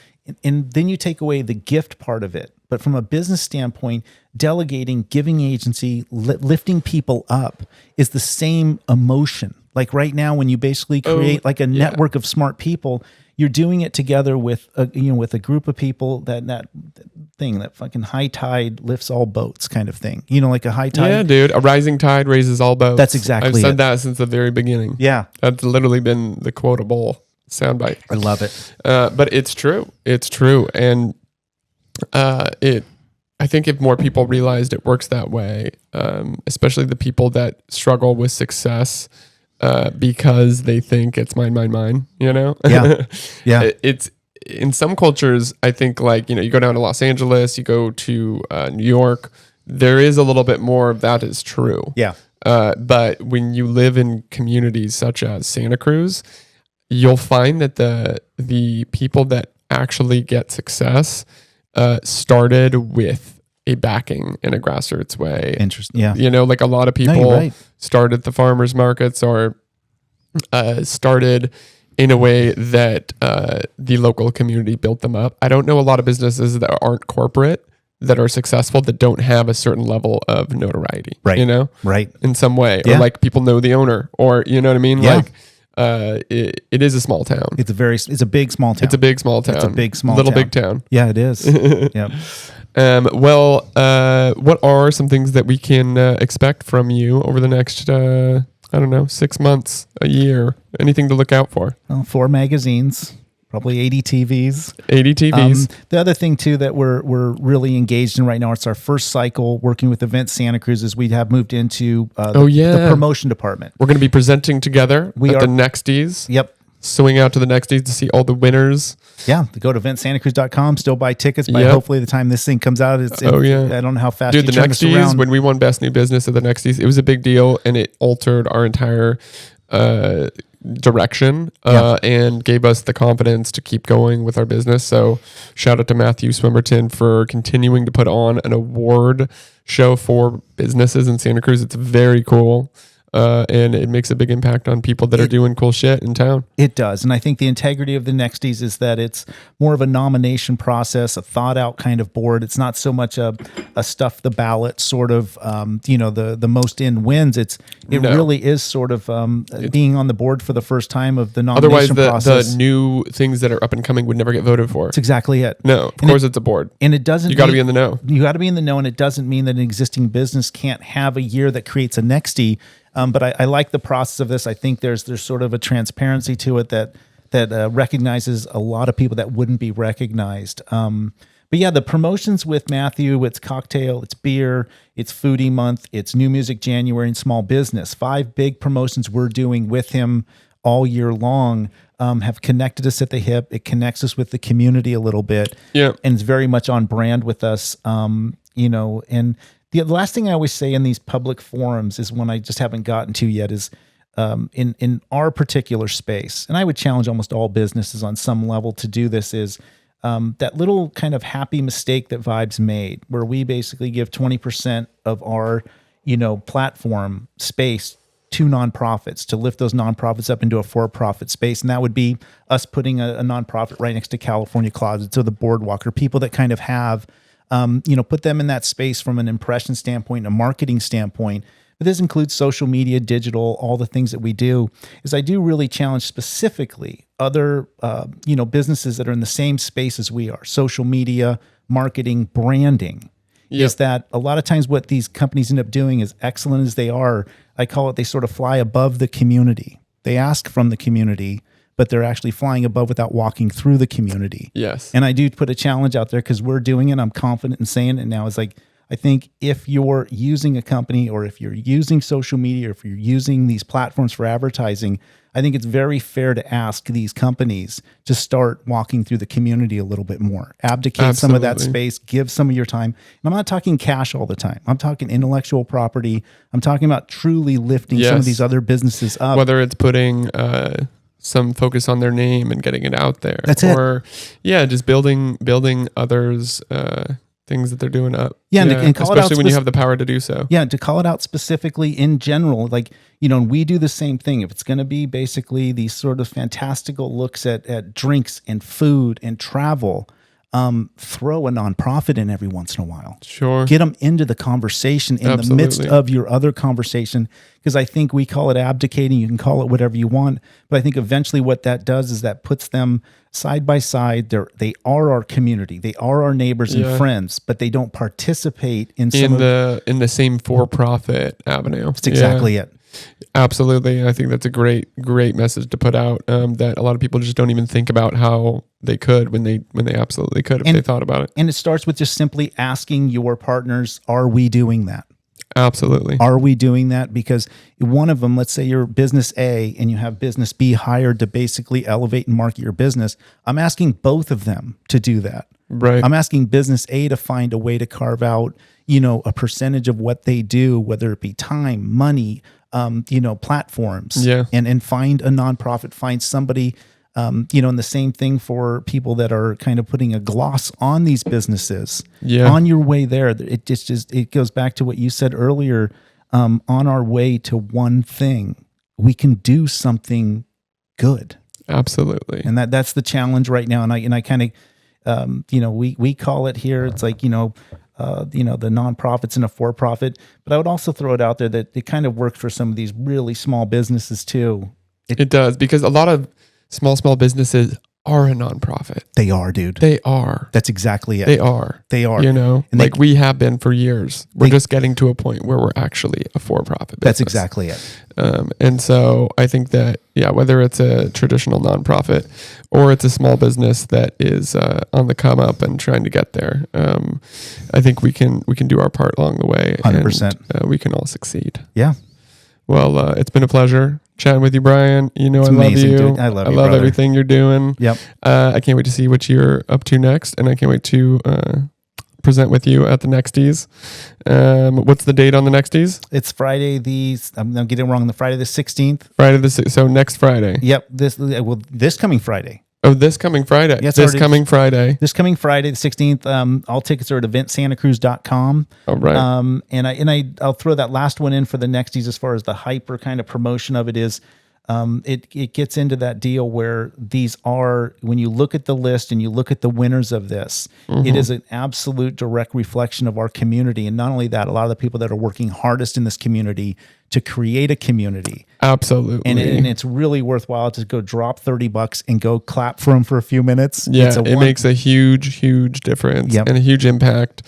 and then you take away the gift part of it. But from a business standpoint, delegating, giving agency, lifting people up is the same emotion. Like right now, when you basically create like a network of smart people, you're doing it together with a group of people that fucking high tide lifts all boats kind of thing. Like a high tide. Yeah, dude. A rising tide raises all boats. That's exactly I've said it. that since the very beginning. Yeah. That's literally been the quotable soundbite. I love it. But it's true. It's true. And I think if more people realized it works that way, especially the people that struggle with success because they think it's mine, you know? Yeah. Yeah. It's in some cultures, I think, like, you go down to Los Angeles, you go to New York, there is a little bit more of that is true. Yeah. But when you live in communities such as Santa Cruz, you'll find that the people that actually get success started with a backing in a grassroots way. Interesting. Yeah. Like a lot of people you're right. started the farmers markets, or started in a way that the local community built them up. I don't know a lot of businesses that aren't corporate that are successful that don't have a certain level of notoriety. Right. Right. In some way. Yeah. Or like people know the owner, or you know what I mean? Yeah. Like it is a small town. It's a big small town. It's a big small town. It's a big small little town. big town. Yeah, it is. Yeah. Well, what are some things that we can expect from you over the next 6 months, a year? Anything to look out for? Well, 4 magazines, probably 80 TVs. 80 TVs. The other thing too that we're really engaged in right now, it's our first cycle working with Event Santa Cruz, is we have moved into the promotion department. We're going to be presenting together at the Nexties. Yep. Swing out to the Nexties to see all the winners. Yeah, go to eventsantacruz.com, still buy tickets by hopefully the time this thing comes out. I don't know how fast Dude, you the turn this Nexties, around. when we won Best New Business at the Nexties, it was a big deal, and it altered our entire direction and gave us the confidence to keep going with our business. So shout out to Matthew Swimmerton for continuing to put on an award show for businesses in Santa Cruz. It's very cool. and it makes a big impact on people that are doing cool shit in town. It does. And I think the integrity of the Nexties is that it's more of a nomination process, a thought out kind of board. It's not so much a stuff the ballot sort of, the most in wins. It really is sort of being on the board for the first time of the nomination process. Otherwise, the new things that are up and coming would never get voted for. That's exactly it. No, of course it's a board. And it doesn't. You got to be in the know. You got to be in the know, and it doesn't mean that an existing business can't have a year that creates a Nextie. But I like the process of this. I think there's sort of a transparency to it that recognizes a lot of people that wouldn't be recognized. But yeah, the promotions with Matthew, it's cocktail, it's beer, it's foodie month, it's New Music January, and small business. 5 big promotions we're doing with him all year long have connected us at the hip. It connects us with the community a little bit. Yeah. And it's very much on brand with us, and the last thing I always say in these public forums is one I just haven't gotten to yet is in our particular space, and I would challenge almost all businesses on some level to do this, is that little kind of happy mistake that Vibes made, where we basically give 20% of our, platform space to nonprofits to lift those nonprofits up into a for-profit space. And that would be us putting a nonprofit right next to California Closets or the Boardwalk, or people that kind of have, put them in that space from an impression standpoint, a marketing standpoint. But this includes social media, digital, all the things that we do. Is I do really challenge specifically other, businesses that are in the same space as we are, social media, marketing, branding. Yep. Is that a lot of times what these companies end up doing, is excellent as they are, I call it, they sort of fly above the community. They ask from the community, but they're actually flying above without walking through the community. Yes. And I do put a challenge out there because we're doing it. I'm confident in saying it now. It's like, I think if you're using a company, or if you're using social media, or if you're using these platforms for advertising, I think it's very fair to ask these companies to start walking through the community a little bit more. Abdicate some of that space, give some of your time. And I'm not talking cash all the time. I'm talking intellectual property. I'm talking about truly lifting some of these other businesses up. Whether it's putting some focus on their name and getting it out there. That's or, just building others' things that they're doing up. Yeah, and call it out especially when you have the power to do so. Yeah, to call it out specifically in general, like, we do the same thing. If it's going to be basically these sort of fantastical looks at drinks and food and travel, throw a nonprofit in every once in a while. Sure. Get them into the conversation in the midst of your other conversation. Because I think we call it abdicating. You can call it whatever you want. But I think eventually what that does is that puts them side by side. They are our community. They are our neighbors and friends, but they don't participate in the same for-profit avenue. That's exactly it. Absolutely. I think that's a great message to put out, that a lot of people just don't even think about how they could when they absolutely could if they thought about it. And it starts with just simply asking your partners, are we doing that? Absolutely. Are we doing that? Because one of them, let's say you're business A and you have business B hired to basically elevate and market your business. I'm asking both of them to do that. Right. I'm asking business A to find a way to carve out, a percentage of what they do, whether it be time, money, platforms, and find a nonprofit, find somebody, and the same thing for people that are kind of putting a gloss on these businesses. Yeah. On your way there, it goes back to what you said earlier. On our way to one thing, we can do something good. Absolutely. And that's the challenge right now. And I kind of, we call it here. It's like, the nonprofits and a for-profit, but I would also throw it out there that it kind of works for some of these really small businesses too. It does, because a lot of small businesses are a nonprofit. They are, dude. They are. That's exactly it. They are. And we have been for years. We're just getting to a point where we're actually a for-profit business. That's exactly it. And so I think that, whether it's a traditional nonprofit or it's a small business that is on the come up and trying to get there, I think we can do our part along the way. 100%. And we can all succeed. Yeah. Well, it's been a pleasure chatting with you, Brian. It's I amazing, love you. dude. I love you, love brother. everything you're doing. Yep. I can't wait to see what you're up to next, and I can't wait to present with you at the Nexties. What's the date on the Nexties? It's Friday I'm getting it wrong. The Friday the 16th. So next Friday. Yep. This coming Friday. Oh, this coming Friday. Yes, this coming Friday. This coming Friday, the 16th. All tickets are at eventsantacruz.com. All right. I'll throw that last one in for the nexties as far as the hyper kind of promotion of it is. It gets into that deal where these are, when you look at the list and you look at the winners of this, it is an absolute direct reflection of our community. And not only that, a lot of the people that are working hardest in this community to create a community. Absolutely. And it's really worthwhile to go drop $30 and go clap for them for a few minutes. Yeah, it makes a huge, huge difference and a huge impact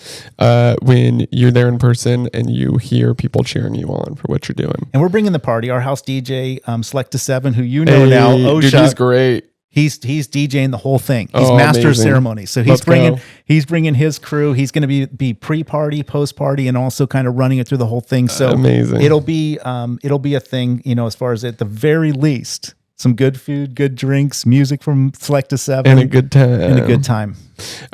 when you're there in person and you hear people cheering you on for what you're doing. And we're bringing the party. Our house DJ, Select to 7, who you know now, Osha. Dude, he's great. He's DJing the whole thing. He's master of ceremony. So he's bringing his crew. He's going to be pre-party, post-party, and also kind of running it through the whole thing. So amazing. It'll be a thing, as far as at the very least, some good food, good drinks, music from Select to 7. And a good time.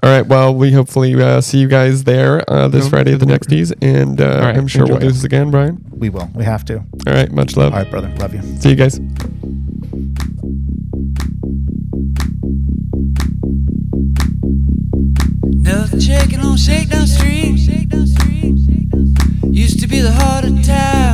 All right. Well, we hopefully see you guys there this Friday at the Nexties. And I'm sure we'll do this again, Brian. We will. We have to. All right. Much love. All right, brother. Love you. See you guys. Nothing shaking on Shakedown Street. Used to be the heart of town.